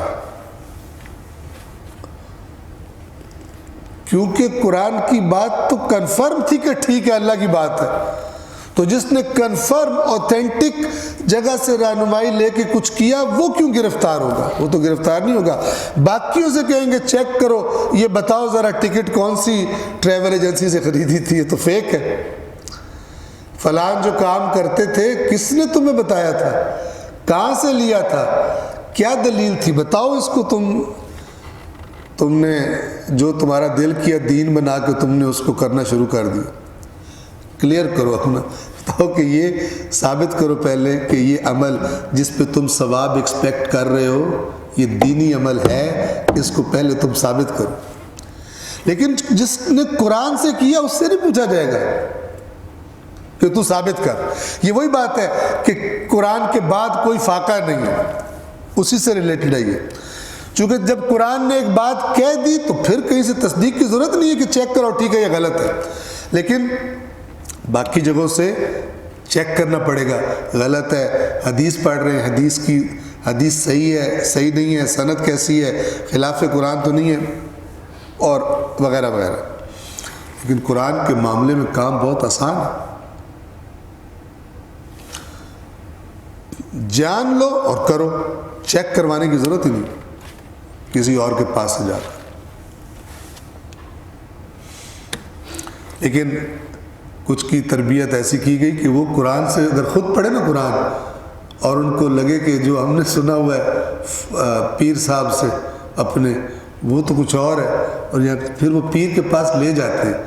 کیونکہ قرآن کی بات تو کنفرم تھی کہ ٹھیک ہے اللہ کی بات ہے، تو جس نے کنفرم اوتھینٹک جگہ سے رہنمائی لے کے کچھ کیا وہ کیوں گرفتار ہوگا؟ وہ تو گرفتار نہیں ہوگا۔ باقیوں سے کہیں گے چیک کرو، یہ بتاؤ ذرا ٹکٹ کون سی ٹریول ایجنسی سے خریدی تھی، یہ تو فیک ہے، فلان جو کام کرتے تھے کس نے تمہیں بتایا تھا، کہاں سے لیا تھا، کیا دلیل تھی، بتاؤ اس کو، تم نے جو تمہارا دل کیا دین بنا کے تم نے اس کو کرنا شروع کر دیا، کلیئر کرو اپنا، بتاؤ کہ یہ ثابت کرو پہلے کہ یہ عمل جس پہ تم ثواب ایکسپیکٹ کر رہے ہو یہ دینی عمل ہے، اس کو پہلے تم ثابت کرو۔ لیکن جس نے قرآن سے کیا اس سے نہیں پوچھا جائے گا کہ تو ثابت کر، یہ وہی بات ہے کہ قرآن کے بعد کوئی فاقہ نہیں ہے، اسی سے ریلیٹڈ ہے یہ، چونکہ جب قرآن نے ایک بات کہہ دی تو پھر کہیں سے تصدیق کی ضرورت نہیں ہے کہ چیک کرو ٹھیک ہے یہ غلط ہے، لیکن باقی جگہوں سے چیک کرنا پڑے گا، غلط ہے، حدیث پڑھ رہے ہیں، حدیث صحیح ہے صحیح نہیں ہے، سند کیسی ہے، خلاف قرآن تو نہیں ہے، اور وغیرہ وغیرہ۔ لیکن قرآن کے معاملے میں کام بہت آسان ہے، جان لو اور کرو، چیک کروانے کی ضرورت ہی نہیں کسی اور کے پاس سے جا کر۔ لیکن کچھ کی تربیت ایسی کی گئی کہ وہ قرآن سے اگر خود پڑھے نا قرآن اور ان کو لگے کہ جو ہم نے سنا ہوا ہے پیر صاحب سے اپنے وہ تو کچھ اور ہے، اور پھر وہ پیر کے پاس لے جاتے ہیں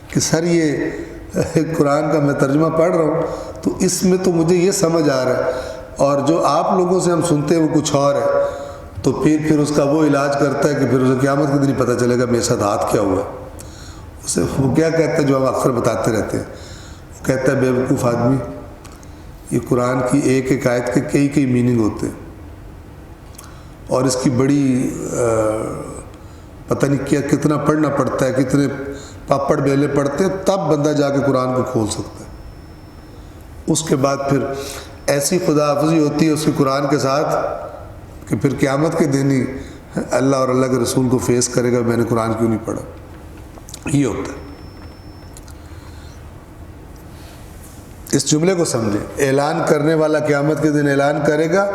کہ سر یہ قرآن کا میں ترجمہ پڑھ رہا ہوں تو اس میں تو مجھے یہ سمجھ آ رہا ہے، اور جو آپ لوگوں سے ہم سنتے ہیں وہ کچھ اور ہے، تو پھر اس کا وہ علاج کرتا ہے کہ پھر اسے قیامت کے دن ہی پتہ چلے گا میرے ساتھ ہاتھ کیا ہوا ہے۔ اسے وہ کیا کہتا ہے جو ہم اکثر بتاتے رہتے ہیں، وہ کہتا ہے بے وقوف آدمی، یہ قرآن کی ایک ایک آیت کے کئی میننگ ہوتے ہیں، اور اس کی بڑی پتہ نہیں کیا کتنا پڑھنا پڑتا ہے، کتنے پاپڑ بیلے پڑھتے ہیں، تب بندہ جا کے قرآن کو کھول سکتا ہے۔ اس کے بعد پھر ایسی خدا حافظی ہوتی ہے اس کے قرآن کے ساتھ کہ پھر قیامت کے دن ہی اللہ اور اللہ کے رسول کو فیس کرے گا میں نے قرآن کیوں نہیں پڑھا۔ یہ ہوتا ہے۔ اس جملے کو سمجھیں، اعلان کرنے والا قیامت کے دن اعلان کرے گا،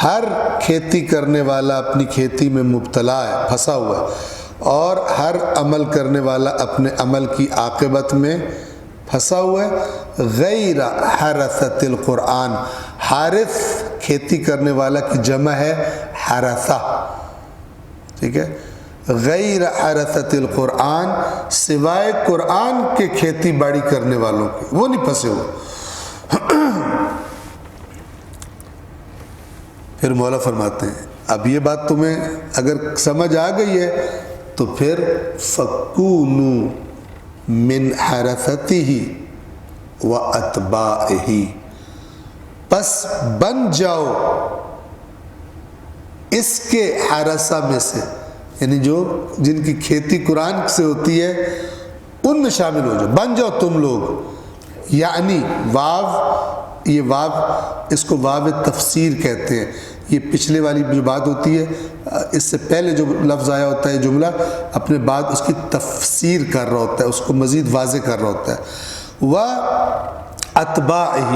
ہر کھیتی کرنے والا اپنی کھیتی میں مبتلا ہے، پھنسا ہوا ہے، اور ہر عمل کرنے والا اپنے عمل کی عاقبت میں پھنسا ہوا ہے۔ غیر حرثت القرآن، حارث کھیتی کرنے والا کی جمع ہے حرثہ، ٹھیک ہے، غیر حرثت القرآن، سوائے قرآن کے کھیتی باڑی کرنے والوں کے، وہ نہیں پھنسے ہوئے۔ پھر مولا فرماتے ہیں اب یہ بات تمہیں اگر سمجھ آ گئی ہے تو پھر فَكُونُوا مِنْ حَرَثَتِهِ وَأَتْبَاعِهِ، پس بن جاؤ اس کے حرثہ میں سے، یعنی جن کی کھیتی قرآن سے ہوتی ہے ان میں شامل ہو جاؤ، بن جاؤ تم لوگ۔ یعنی واو، یہ واو اس کو واو تفسیر کہتے ہیں، یہ پچھلے والی جو بات ہوتی ہے اس سے پہلے جو لفظ آیا ہوتا ہے جملہ اپنے بعد اس کی تفسیر کر رہا ہوتا ہے، اس کو مزید واضح کر رہا ہوتا ہے۔ وَأَتْبَاعِهِ،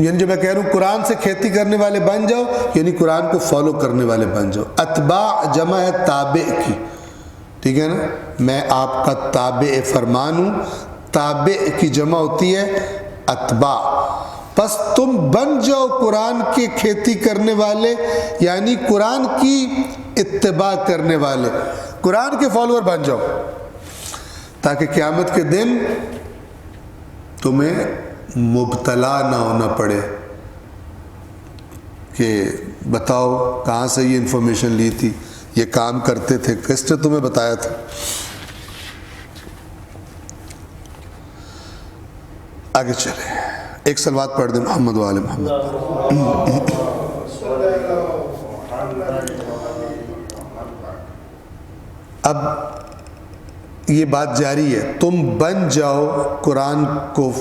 یعنی جو میں کہہ رہا ہوں قرآن سے کھیتی کرنے والے بن جاؤ، یعنی قرآن کو فالو کرنے والے بن جاؤ۔ اتباع جمع ہے تابع کی، ٹھیک ہے نا، میں آپ کا تابع فرمان ہوں، تابع کی جمع ہوتی ہے اتباع۔ پس تم بن جاؤ قرآن کی کھیتی کرنے والے، یعنی قرآن کی اتباع کرنے والے، قرآن کے فالوور بن جاؤ، تاکہ قیامت کے دن تمہیں مبتلا نہ ہونا پڑے کہ بتاؤ کہاں سے یہ انفارمیشن لی تھی، یہ کام کرتے تھے، کس نے تمہیں بتایا تھا۔ آگے چلیں، ایک صلوات پڑھ دیں محمد و آل محمد۔ اب یہ بات جاری ہے، تم بن جاؤ قرآن کو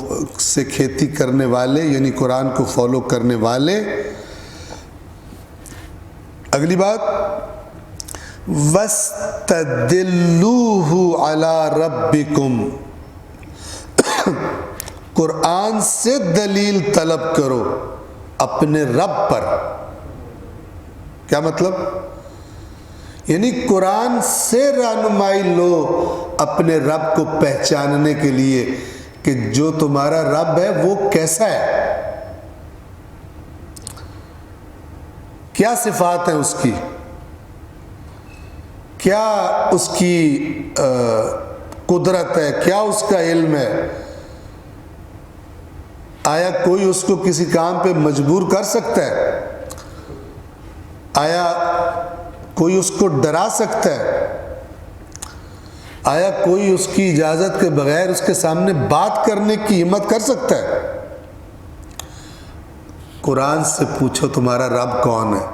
سے کھیتی کرنے والے، یعنی قرآن کو فالو کرنے والے۔ اگلی بات وَاسْتَدِلُّوهُ عَلَىٰ رَبِّكُمْ، قرآن سے دلیل طلب کرو اپنے رب پر۔ کیا مطلب؟ یعنی قرآن سے رہنمائی لو اپنے رب کو پہچاننے کے لیے کہ جو تمہارا رب ہے وہ کیسا ہے، کیا صفات ہیں اس کی، کیا اس کی قدرت ہے، کیا اس کا علم ہے، آیا کوئی اس کو کسی کام پہ مجبور کر سکتا ہے، آیا کوئی اس کو ڈرا سکتا ہے، آیا کوئی اس کی اجازت کے بغیر اس کے سامنے بات کرنے کی ہمت کر سکتا ہے؟ قرآن سے پوچھو تمہارا رب کون ہے۔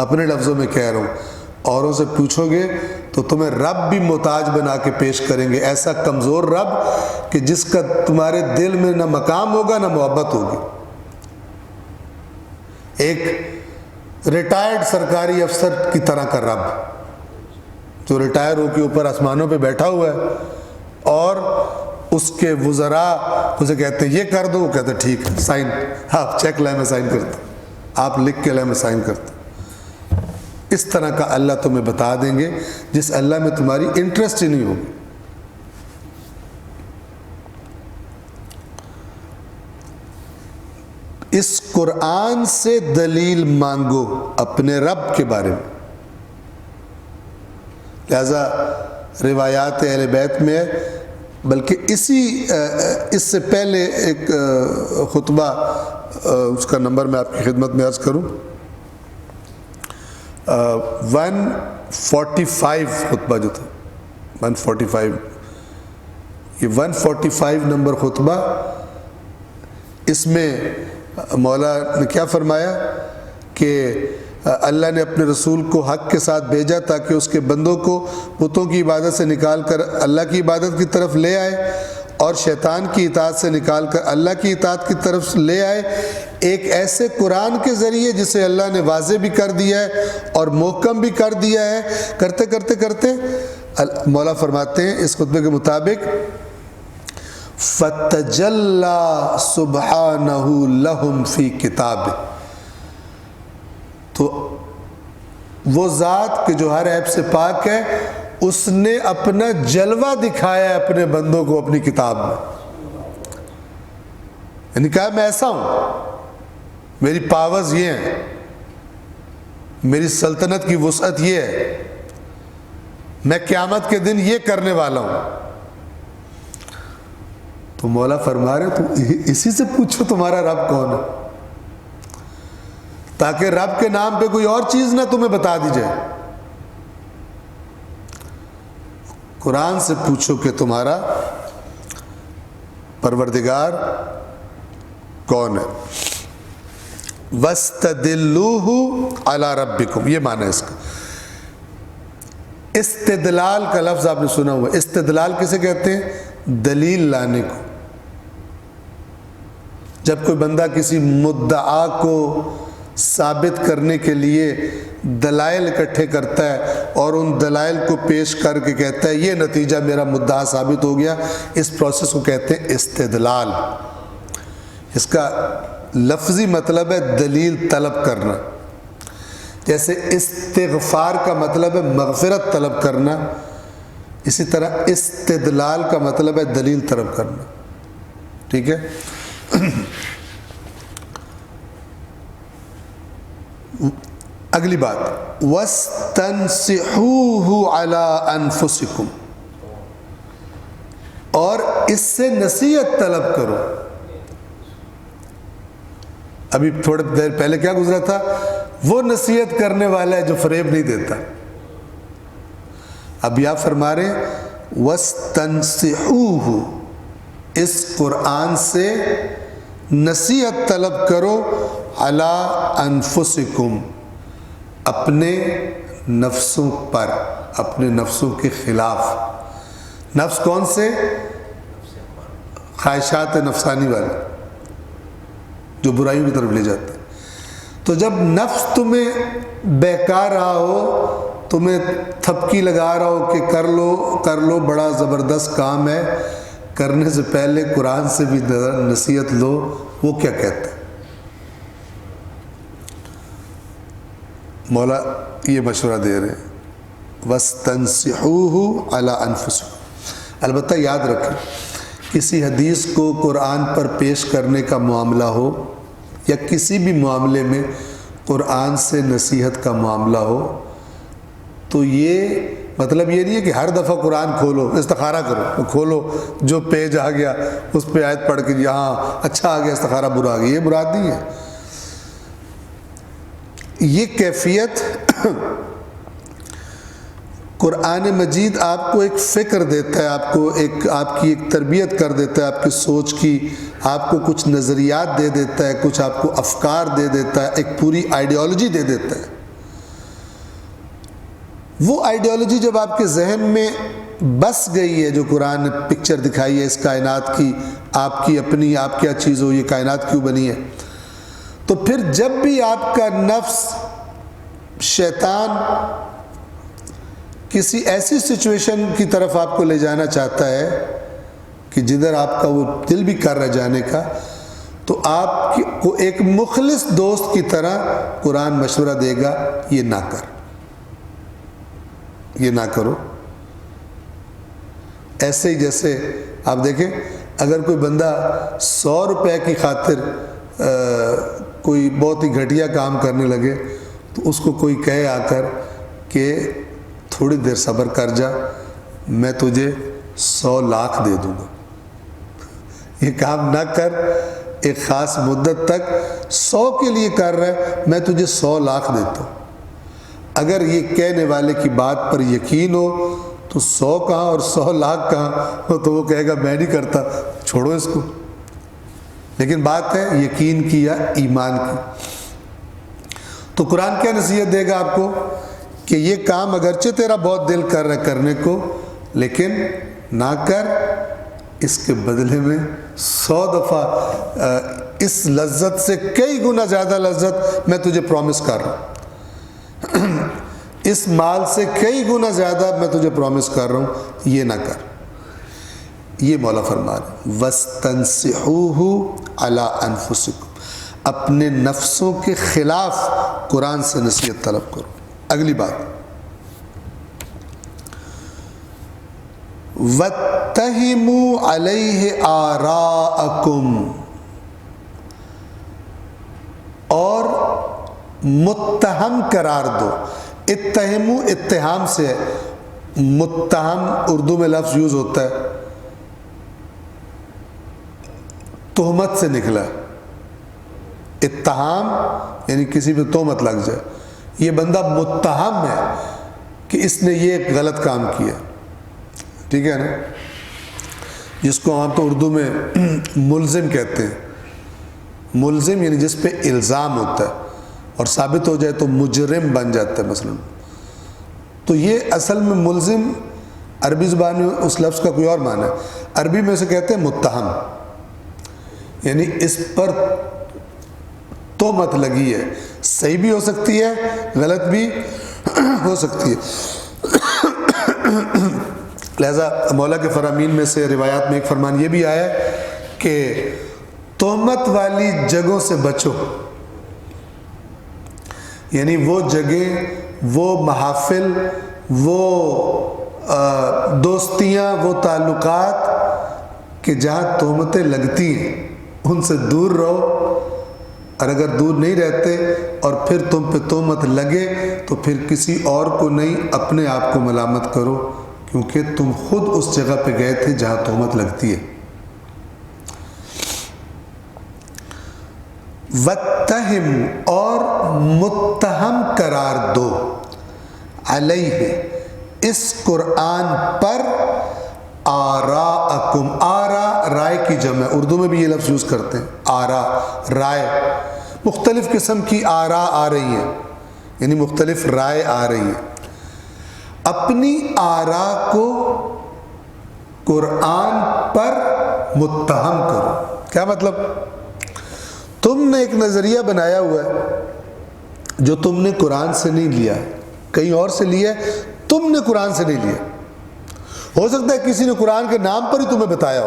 اپنے لفظوں میں کہہ رہا ہوں، اوروں سے پوچھو گے تو تمہیں رب بھی محتاج بنا کے پیش کریں گے، ایسا کمزور رب کہ جس کا تمہارے دل میں نہ مقام ہوگا نہ محبت ہوگی۔ ایک ریٹائرڈ سرکاری افسر کی طرح کا رب جو ریٹائر ہو کے اوپر آسمانوں پہ بیٹھا ہوا ہے، اور اس کے وزراء اسے کہتے ہیں یہ کر دو، وہ کہتے ہیں ٹھیک ہے، سائن، آپ چیک لائے میں سائن کرتا ہوں، آپ لکھ کے لائے میں سائن کرتا ہوں۔ اس طرح کا اللہ تمہیں بتا دیں گے جس اللہ میں تمہاری انٹرسٹ ہی نہیں ہوگی۔ اس قرآن سے دلیل مانگو اپنے رب کے بارے میں۔ لہذا روایات اہل بیت میں بلکہ اس سے پہلے ایک خطبہ اس کا نمبر میں آپ کی خدمت میں عرض کروں. 145 خطبہ جو تھا 145، یہ 145 نمبر خطبہ، اس میں مولا نے کیا فرمایا کہ اللہ نے اپنے رسول کو حق کے ساتھ بھیجا تاکہ اس کے بندوں کو بتوں کی عبادت سے نکال کر اللہ کی عبادت کی طرف لے آئے اور شیطان کی اطاعت سے نکال کر اللہ کی اطاعت کی طرف لے آئے، ایک ایسے قرآن کے ذریعے جسے اللہ نے واضح بھی کر دیا ہے اور محکم بھی کر دیا ہے. کرتے کرتے کرتے مولا فرماتے ہیں اس خطبے کے مطابق فَتَجَلَّى سُبْحَانَهُ لَهُمْ فِي كِتَابِهِ، تو وہ ذات کہ جو ہر عیب سے پاک ہے، اس نے اپنا جلوہ دکھایا ہے اپنے بندوں کو اپنی کتاب میں. یعنی کہا میں ایسا ہوں، میری پاورز یہ ہیں، میری سلطنت کی وسعت یہ ہے، میں قیامت کے دن یہ کرنے والا ہوں. تو مولا فرما رہے تو اسی سے پوچھو تمہارا رب کون ہے، تاکہ رب کے نام پہ کوئی اور چیز نہ تمہیں بتا دی جائے. قرآن سے پوچھو کہ تمہارا پروردگار کون ہے. وَاسْتَدِلُّوهُ عَلَىٰ رَبِّكُمْ، یہ معنی ہے اس کا. استدلال کا لفظ آپ نے سنا ہوا، استدلال کسے کہتے ہیں؟ دلیل لانے کو. جب کوئی بندہ کسی مدعا کو ثابت کرنے کے لیے دلائل اکٹھے کرتا ہے اور ان دلائل کو پیش کر کے کہتا ہے یہ نتیجہ میرا مدعا ثابت ہو گیا، اس پروسیس کو کہتے ہیں استدلال. اس کا لفظی مطلب ہے دلیل طلب کرنا. جیسے استغفار کا مطلب ہے مغفرت طلب کرنا، اسی طرح استدلال کا مطلب ہے دلیل طلب کرنا. ٹھیک ہے. اگلی بات وَاسْتَنْصِحُوهُ عَلَىٰ أَنفُسِكُمْ، اور اس سے نصیحت طلب کرو. ابھی تھوڑے دیر پہلے کیا گزرا تھا؟ وہ نصیحت کرنے والا ہے جو فریب نہیں دیتا. اب یا فرما رہے وَاسْتَنْصِحُوهُ، اس قرآن سے نصیحت طلب کرو عَلَىٰ أَنفُسِكُمْ، اپنے نفسوں پر، اپنے نفسوں کے خلاف. نفس کون سے؟ خواہشات نفسانی والے جو برائیوں کی طرف لے جاتے ہیں. تو جب نفس تمہیں بہکا رہا ہو، تمہیں تھپکی لگا رہا ہو کہ کر لو بڑا زبردست کام ہے، کرنے سے پہلے قرآن سے بھی نصیحت لو. وہ کیا کہتا ہے؟ مولا یہ مشورہ دے رہے ہیں وَاسْتَنْصِحُوهُ عَلَىٰ أَنفُسِكُمْ. البتہ یاد رکھیں کسی حدیث کو قرآن پر پیش کرنے کا معاملہ ہو یا کسی بھی معاملے میں قرآن سے نصیحت کا معاملہ ہو تو یہ مطلب یہ نہیں ہے کہ ہر دفعہ قرآن کھولو استخارہ کرو، کھولو جو پیج آ گیا اس پہ آیت پڑھ کے یہاں اچھا آ گیا استخارہ برا آ گیا، یہ مراد نہیں ہے. یہ کیفیت قرآن مجید آپ کو ایک فکر دیتا ہے، آپ کی ایک تربیت کر دیتا ہے، آپ کی سوچ کی، آپ کو کچھ نظریات دے دیتا ہے، کچھ آپ کو افکار دے دیتا ہے، ایک پوری آئیڈیالوجی دے دیتا ہے. وہ آئیڈیالوجی جب آپ کے ذہن میں بس گئی ہے، جو قرآن نے پکچر دکھائی ہے اس کائنات کی، آپ کی اپنی، آپ کیا چیز ہو، یہ کائنات کیوں بنی ہے، تو پھر جب بھی آپ کا نفس شیطان کسی ایسی سچویشن کی طرف آپ کو لے جانا چاہتا ہے کہ جدھر آپ کا وہ دل بھی کر رہا جانے کا، تو آپ کو ایک مخلص دوست کی طرح قرآن مشورہ دے گا یہ نہ کر، یہ نہ کرو. ایسے ہی جیسے آپ دیکھیں اگر کوئی بندہ 100 روپے کی خاطر کوئی بہت ہی گھٹیا کام کرنے لگے تو اس کو کوئی کہے آ کر کہ تھوڑی دیر صبر کر جا، میں تجھے 100 لاکھ دے دوں گا، یہ کام نہ کر، ایک خاص مدت تک 100 کے لیے کر رہا ہے، میں تجھے 100 لاکھ دیتا ہوں۔ اگر یہ کہنے والے کی بات پر یقین ہو تو 100 کہاں اور 100 لاکھ کہاں، تو وہ کہے گا میں نہیں کرتا، چھوڑو اس کو۔ لیکن بات ہے یقین کی یا ایمان کی۔ تو قرآن کیا نصیحت دے گا آپ کو کہ یہ کام اگرچہ تیرا بہت دل کر رہا ہے کرنے کو، لیکن نہ کر، اس کے بدلے میں 100 دفعہ اس لذت سے کئی گنا زیادہ لذت میں تجھے پرومس کر رہا ہوں، اس مال سے کئی گنا زیادہ میں تجھے پرومس کر رہا ہوں، یہ نہ کر۔ یہ مولا فرما رہے وَاسْتَنْصِحُوهُ عَلَىٰ أَنفُسِكُمْ، اپنے نفسوں کے خلاف قرآن سے نصیحت طلب کرو۔ اگلی بات وَاتَّهِمُوا عَلَيْهِ آرَاءَكُمْ، اور متہم قرار دو۔ اتہمو اتہام سے ہے، متہم اردو میں لفظ یوز ہوتا ہے، تہمت سے نکلا ہے۔ اتہام یعنی کسی پہ تہمت لگ جائے، یہ بندہ متہم ہے کہ اس نے یہ غلط کام کیا، ٹھیک ہے نا، جس کو عام طور اردو میں ملزم کہتے ہیں۔ ملزم یعنی جس پہ الزام ہوتا ہے اور ثابت ہو جائے تو مجرم بن جاتا ہے مثلا۔ تو یہ اصل میں ملزم عربی زبان میں اس لفظ کا کوئی اور معنی ہے، عربی میں اسے کہتے ہیں متہم، یعنی اس پر تہمت لگی ہے، صحیح بھی ہو سکتی ہے غلط بھی ہو سکتی ہے۔ لہذا مولا کے فرامین میں سے روایات میں ایک فرمان یہ بھی آیا ہے کہ تہمت والی جگہوں سے بچو، یعنی وہ جگہیں، وہ محافل، وہ دوستیاں، وہ تعلقات کہ جہاں تہمتیں لگتی ہیں ان سے دور رہو، اور اگر دور نہیں رہتے اور پھر تم پہ تہمت لگے تو پھر کسی اور کو نہیں اپنے آپ کو ملامت کرو، کیونکہ تم خود اس جگہ پہ گئے تھے جہاں تہمت لگتی ہے۔ وَاتَّہِمْ، اور متہم قرار دو، علیہ، اس قرآن پر، آراءکم، آراء رائے کی جمع، اردو میں بھی یہ لفظ یوز کرتے ہیں، آراء رائے، مختلف قسم کی آراء آ رہی ہیں، یعنی مختلف رائے آ رہی ہیں۔ اپنی آراء کو قرآن پر متہم کرو۔ کیا مطلب؟ تم نے ایک نظریہ بنایا ہوا ہے جو تم نے قرآن سے نہیں لیا، کہیں اور سے لیا، تم نے قرآن سے نہیں لیا۔ ہو سکتا ہے کسی نے قرآن کے نام پر ہی تمہیں بتایا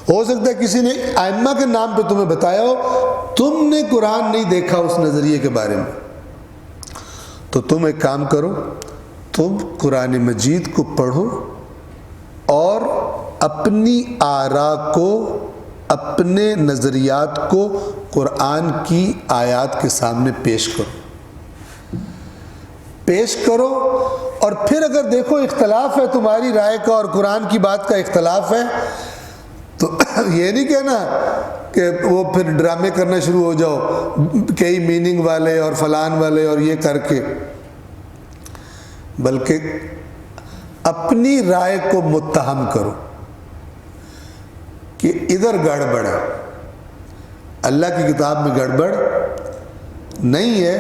ہو سکتا ہے کسی نے ائمہ کے نام پہ تمہیں بتایا ہو، تم نے قرآن نہیں دیکھا اس نظریے کے بارے میں۔ تو تم ایک کام کرو، تم قرآن مجید کو پڑھو اور اپنی آراء کو، اپنے نظریات کو قرآن کی آیات کے سامنے پیش کرو، اور پھر اگر دیکھو اختلاف ہے تمہاری رائے کا اور قرآن کی بات کا اختلاف ہے، تو یہ نہیں کہنا کہ وہ پھر ڈرامے کرنا شروع ہو جاؤ، کئی میننگ والے اور فلان والے اور یہ کر کے، بلکہ اپنی رائے کو متہم کرو کہ ادھر گڑبڑ ہے، اللہ کی کتاب میں گڑبڑ نہیں ہے۔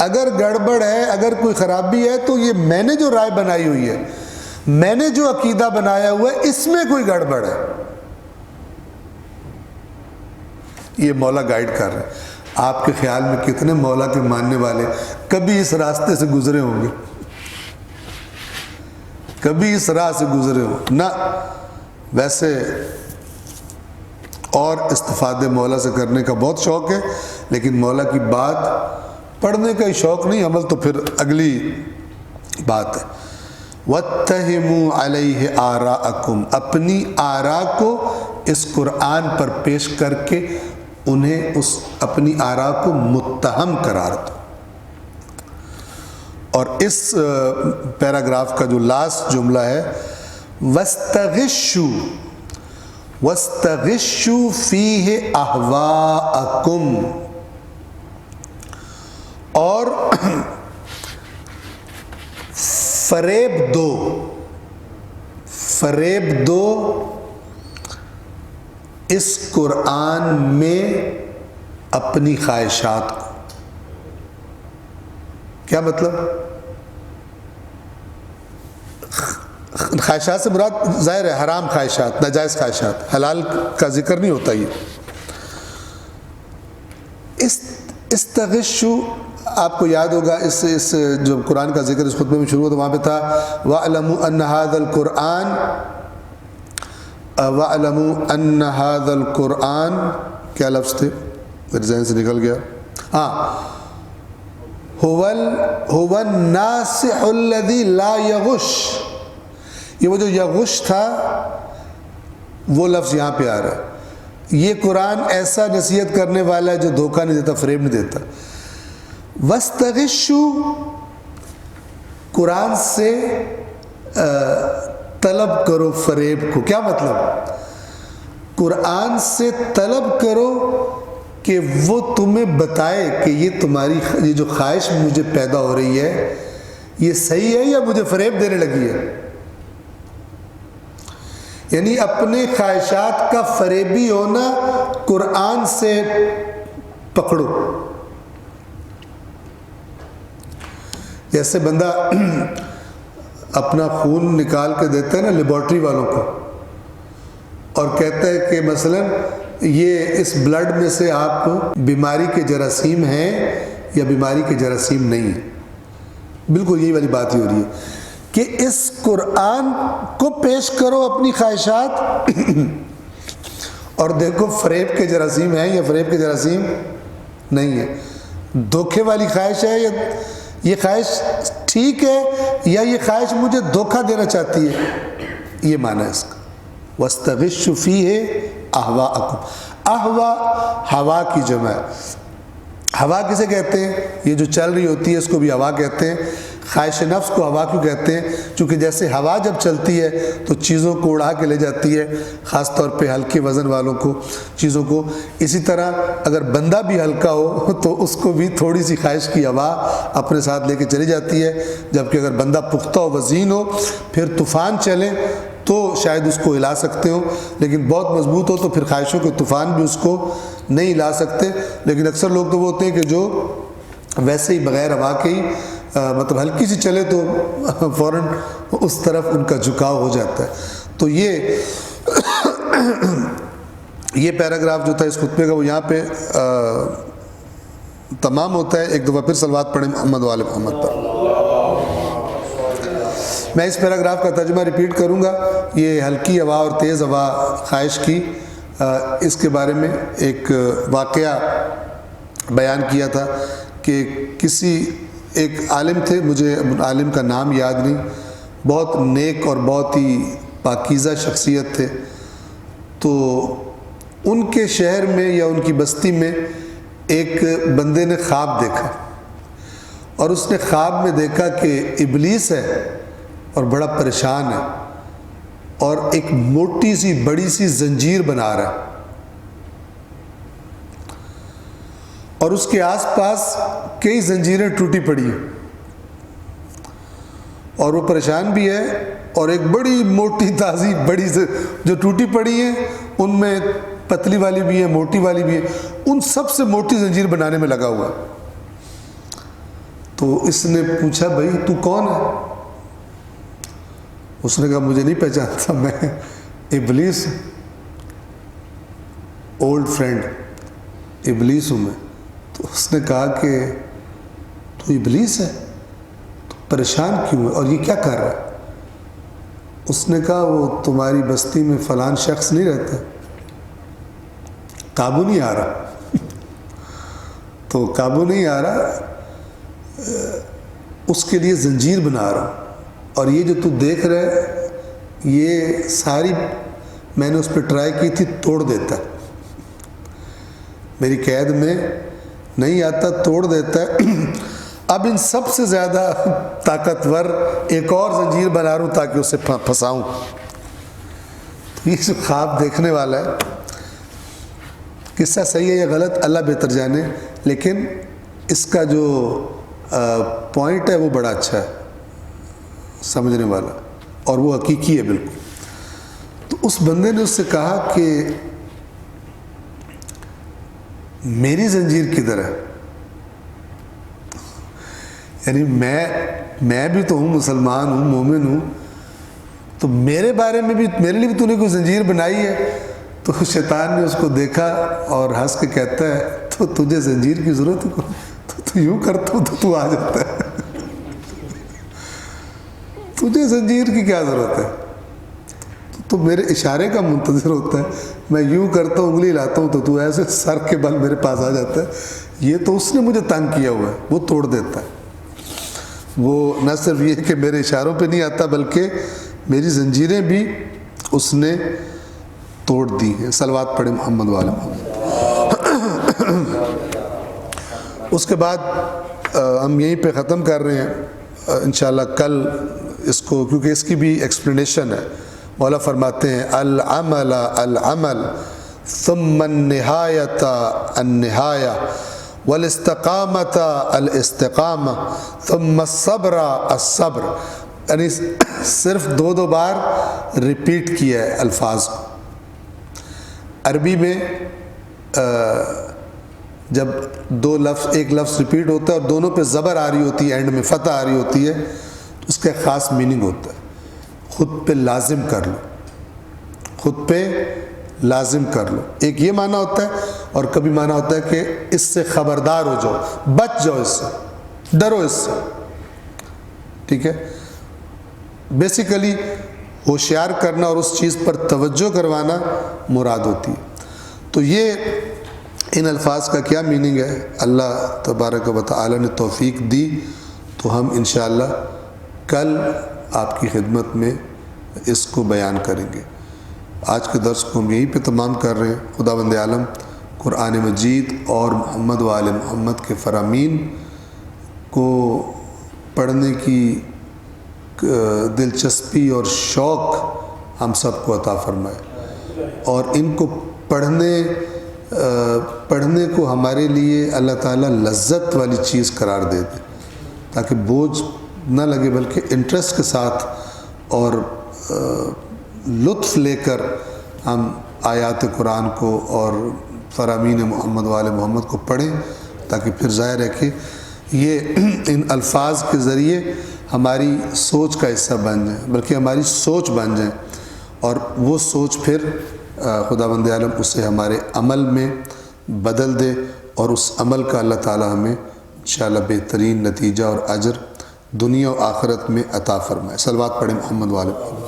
اگر گڑبڑ ہے، اگر کوئی خرابی ہے تو یہ میں نے جو رائے بنائی ہوئی ہے، میں نے جو عقیدہ بنایا ہوا ہے، اس میں کوئی گڑبڑ ہے، یہ مولا گائیڈ کر رہے ہیں۔ آپ کے خیال میں کتنے مولا کے ماننے والے کبھی اس راستے سے گزرے ہوں گے؟ کبھی اس راہ سے گزرے ہوں نہ؟ ویسے اور استفادے مولا سے کرنے کا بہت شوق ہے، لیکن مولا کی بات پڑھنے کا ہی شوق نہیں، عمل تو پھر اگلی بات ہے۔ وَاتَّهِمُوا عَلَيْهِ آرَاءَكُمْ، اپنی آراء کو اس قرآن پر پیش کر کے انہیں اس اپنی آراء کو متہم قرار دو۔ اور اس پیراگراف کا جو لاسٹ جملہ ہے، وَاسْتَغِشُّوا، وَاسْتَغِشُّوا فِيهِ أَهْوَاءَكُمْ، اور فریب دو اس قرآن میں اپنی خواہشات کو۔ کیا مطلب؟ خواہشات سے مراد ظاہر ہے حرام خواہشات، ناجائز خواہشات، حلال کا ذکر نہیں ہوتا۔ یہ استغشوا، آپ کو یاد ہوگا اس جو قرآن کا ذکر اس خطبے میں شروع ہوا تو وہاں پہ تھا وَاعْلَمُوا أَنَّ هَذَا الْقُرْآنَ، کیا لفظ تھے میرے ذہن سے نکل گیا، هُوَ النَّاصِحُ الَّذِي لَا يَغُشُّ، یہ وہ جو یغش تھا وہ لفظ یہاں پہ آ رہا ہے۔ یہ قرآن ایسا نصیحت کرنے والا ہے جو دھوکہ نہیں دیتا، فریب نہیں دیتا۔ وَاسْتَغِشُّوا، قرآن سے طلب کرو فریب کو۔ کیا مطلب؟ قرآن سے طلب کرو کہ وہ تمہیں بتائے کہ یہ تمہاری یہ جو خواہش مجھے پیدا ہو رہی ہے یہ صحیح ہے یا مجھے فریب دینے لگی ہے۔ یعنی اپنے خواہشات کا فریبی ہونا قرآن سے پکڑو۔ جیسے بندہ اپنا خون نکال کے دیتا ہے نا لیبارٹری والوں کو، اور کہتا ہے کہ مثلا یہ اس بلڈ میں سے آپ بیماری کے جراثیم ہیں یا بیماری کے جراثیم نہیں ہیں۔ بالکل یہی والی بات ہی ہو رہی ہے کہ اس قرآن کو پیش کرو اپنی خواہشات اور دیکھو فریب کے جراثیم ہیں یا فریب کے جراثیم نہیں ہیں، دھوکے والی خواہش ہے یا یہ خواہش ٹھیک ہے یا یہ خواہش مجھے دھوکہ دینا چاہتی ہے۔ یہ معنی ہے اس کا۔ وَاسْتَغِشُّوا فِيهِ أَهْوَاءَكُمْ، احوا ہوا کی جمع ہے۔ ہوا کسے کہتے ہیں؟ یہ جو چل رہی ہوتی ہے اس کو بھی ہوا کہتے ہیں۔ خواہش نفس کو ہوا کیوں کہتے ہیں؟ چونکہ جیسے ہوا جب چلتی ہے تو چیزوں کو اڑا کے لے جاتی ہے، خاص طور پہ ہلکے وزن والوں کو، چیزوں کو۔ اسی طرح اگر بندہ بھی ہلکا ہو تو اس کو بھی تھوڑی سی خواہش کی ہوا اپنے ساتھ لے کے چلی جاتی ہے، جبکہ اگر بندہ پختہ و وزین ہو پھر طوفان چلے تو شاید اس کو ہلا سکتے ہو، لیکن بہت مضبوط ہو تو پھر خواہشوں کے طوفان بھی اس کو نہیں ہلا سکتے۔ لیکن اکثر لوگ تو وہ ہوتے ہیں کہ جو ویسے ہی بغیر ہوا کے ہی مطلب ہلکی سی چلے تو فوراً اس طرف ان کا جھکاؤ ہو جاتا ہے۔ تو یہ پیراگراف جو تھا اس خطبے کا وہ یہاں پہ تمام ہوتا ہے۔ ایک دفعہ پھر صلوات پڑھیں محمد و آل محمد پر۔ میں اس پیراگراف کا ترجمہ ریپیٹ کروں گا۔ یہ ہلکی ہوا اور تیز ہوا خواہش کی، اس کے بارے میں ایک واقعہ بیان کیا تھا کہ کسی ایک عالم تھے، مجھے عالم کا نام یاد نہیں، بہت نیک اور بہت ہی پاکیزہ شخصیت تھے۔ تو ان کے شہر میں یا ان کی بستی میں ایک بندے نے خواب دیکھا، اور اس نے خواب میں دیکھا کہ ابلیس ہے اور بڑا پریشان ہے اور ایک موٹی سی بڑی سی زنجیر بنا رہا ہے، اور اس کے آس پاس کئی زنجیریں ٹوٹی پڑی ہیں، اور وہ پریشان بھی ہے، اور ایک بڑی موٹی تازی بڑی جو ٹوٹی پڑی ہیں ان میں پتلی والی بھی ہے، موٹی والی بھی ہے، ان سب سے موٹی زنجیر بنانے میں لگا ہوا ہے۔ تو اس نے پوچھا بھائی تو کون ہے؟ اس نے کہا مجھے نہیں پہچانتا، میں ابلیس، اولڈ فرینڈ ابلیس ہوں میں۔ تو اس نے کہا کہ تو ابلیس ہے، تو پریشان کیوں ہے اور یہ کیا کر رہا ہے؟ اس نے کہا وہ تمہاری بستی میں فلان شخص نہیں رہتا، قابو نہیں آ رہا تو قابو نہیں آ رہا، اس کے لیے زنجیر بنا رہا ہوں، اور یہ جو تو دیکھ رہا ہے یہ ساری میں نے اس پہ ٹرائی کی تھی، توڑ دیتا ہے، میری قید میں نہیں آتا، توڑ دیتا ہے۔ اب ان سب سے زیادہ طاقتور ایک اور زنجیر بنا رہا ہوں تاکہ اسے پھنساؤں۔ تو یہ جو خواب دیکھنے والا ہے، قصہ صحیح ہے یا غلط اللہ بہتر جانے، لیکن اس کا جو پوائنٹ ہے وہ بڑا اچھا ہے سمجھنے والا، اور وہ حقیقی ہے بالکل۔ تو اس بندے نے اس سے کہا کہ میری زنجیر کدھر ہے؟ یعنی میں بھی تو ہوں، مسلمان ہوں، مومن ہوں، تو میرے بارے میں بھی، میرے لیے بھی تو نے کوئی زنجیر بنائی ہے۔ تو شیطان نے اس کو دیکھا اور ہنس کے کہتا ہے تو تجھے زنجیر کی ضرورت ہے؟ تو یوں کرتا ہوں تو آ جاتا ہے، تجھے زنجیر کی کیا ضرورت ہے؟ تو میرے اشارے کا منتظر ہوتا ہے، میں یوں کرتا ہوں، انگلی لاتا ہوں تو ایسے سر کے بل میرے پاس آ جاتا ہے۔ یہ تو اس نے مجھے تنگ کیا ہوا ہے، وہ توڑ دیتا ہے۔ وہ نہ صرف یہ کہ میرے اشاروں پہ نہیں آتا، بلکہ میری زنجیریں بھی اس نے توڑ دی ہیں۔ صلوات پڑھیں محمد وعلی محمد۔ اس کے بعد ہم یہیں پہ ختم کر رہے ہیں انشاءاللہ کل اس کو، کیونکہ اس کی بھی ایکسپلینیشن ہے۔ مولا فرماتے ہیں العمل العمل ثم النہایت النہایہ والاستقامت الاستقامہ ثم الصبر الصبر، یعنی صرف دو بار ریپیٹ کیا ہے الفاظ کو۔ عربی میں جب دو لفظ، ایک لفظ ریپیٹ ہوتا ہے اور دونوں پہ زبر آ رہی ہوتی ہے، اینڈ میں فتح آ رہی ہوتی ہے، تو اس کا ایک خاص میننگ ہوتا ہے۔ خود پہ لازم کر لو، خود پہ لازم کر لو، ایک یہ معنی ہوتا ہے، اور کبھی معنی ہوتا ہے کہ اس سے خبردار ہو جاؤ، بچ جاؤ اس سے، ڈرو اس سے، ٹھیک ہے۔ بیسیکلی ہوشیار کرنا اور اس چیز پر توجہ کروانا مراد ہوتی ہے۔ تو یہ ان الفاظ کا کیا میننگ ہے، اللہ تبارک و تعالی نے توفیق دی تو ہم انشاءاللہ کل آپ کی خدمت میں اس کو بیان کریں گے۔ آج کے درس کو ہم یہیں پہ تمام کر رہے ہیں۔ خداوند عالم قرآن مجید اور محمد و آل محمد کے فرامین کو پڑھنے کی دلچسپی اور شوق ہم سب کو عطا فرمائے، اور ان کو پڑھنے کو ہمارے لیے اللہ تعالیٰ لذت والی چیز قرار دے دے، تاکہ بوجھ نہ لگے، بلکہ انٹرسٹ کے ساتھ اور لطف لے کر ہم آیات قرآن کو اور فرامین محمد وآل محمد کو پڑھیں، تاکہ پھر ظاہر ہے کہ یہ ان الفاظ کے ذریعے ہماری سوچ کا حصہ بن جائیں، بلکہ ہماری سوچ بن جائیں، اور وہ سوچ پھر خداوند عالم اسے ہمارے عمل میں بدل دے، اور اس عمل کا اللہ تعالی ہمیں انشاءاللہ بہترین نتیجہ اور اجر دنیا و آخرت میں عطا فرمائے۔ صلوات پڑھیں محمد وآل محمد۔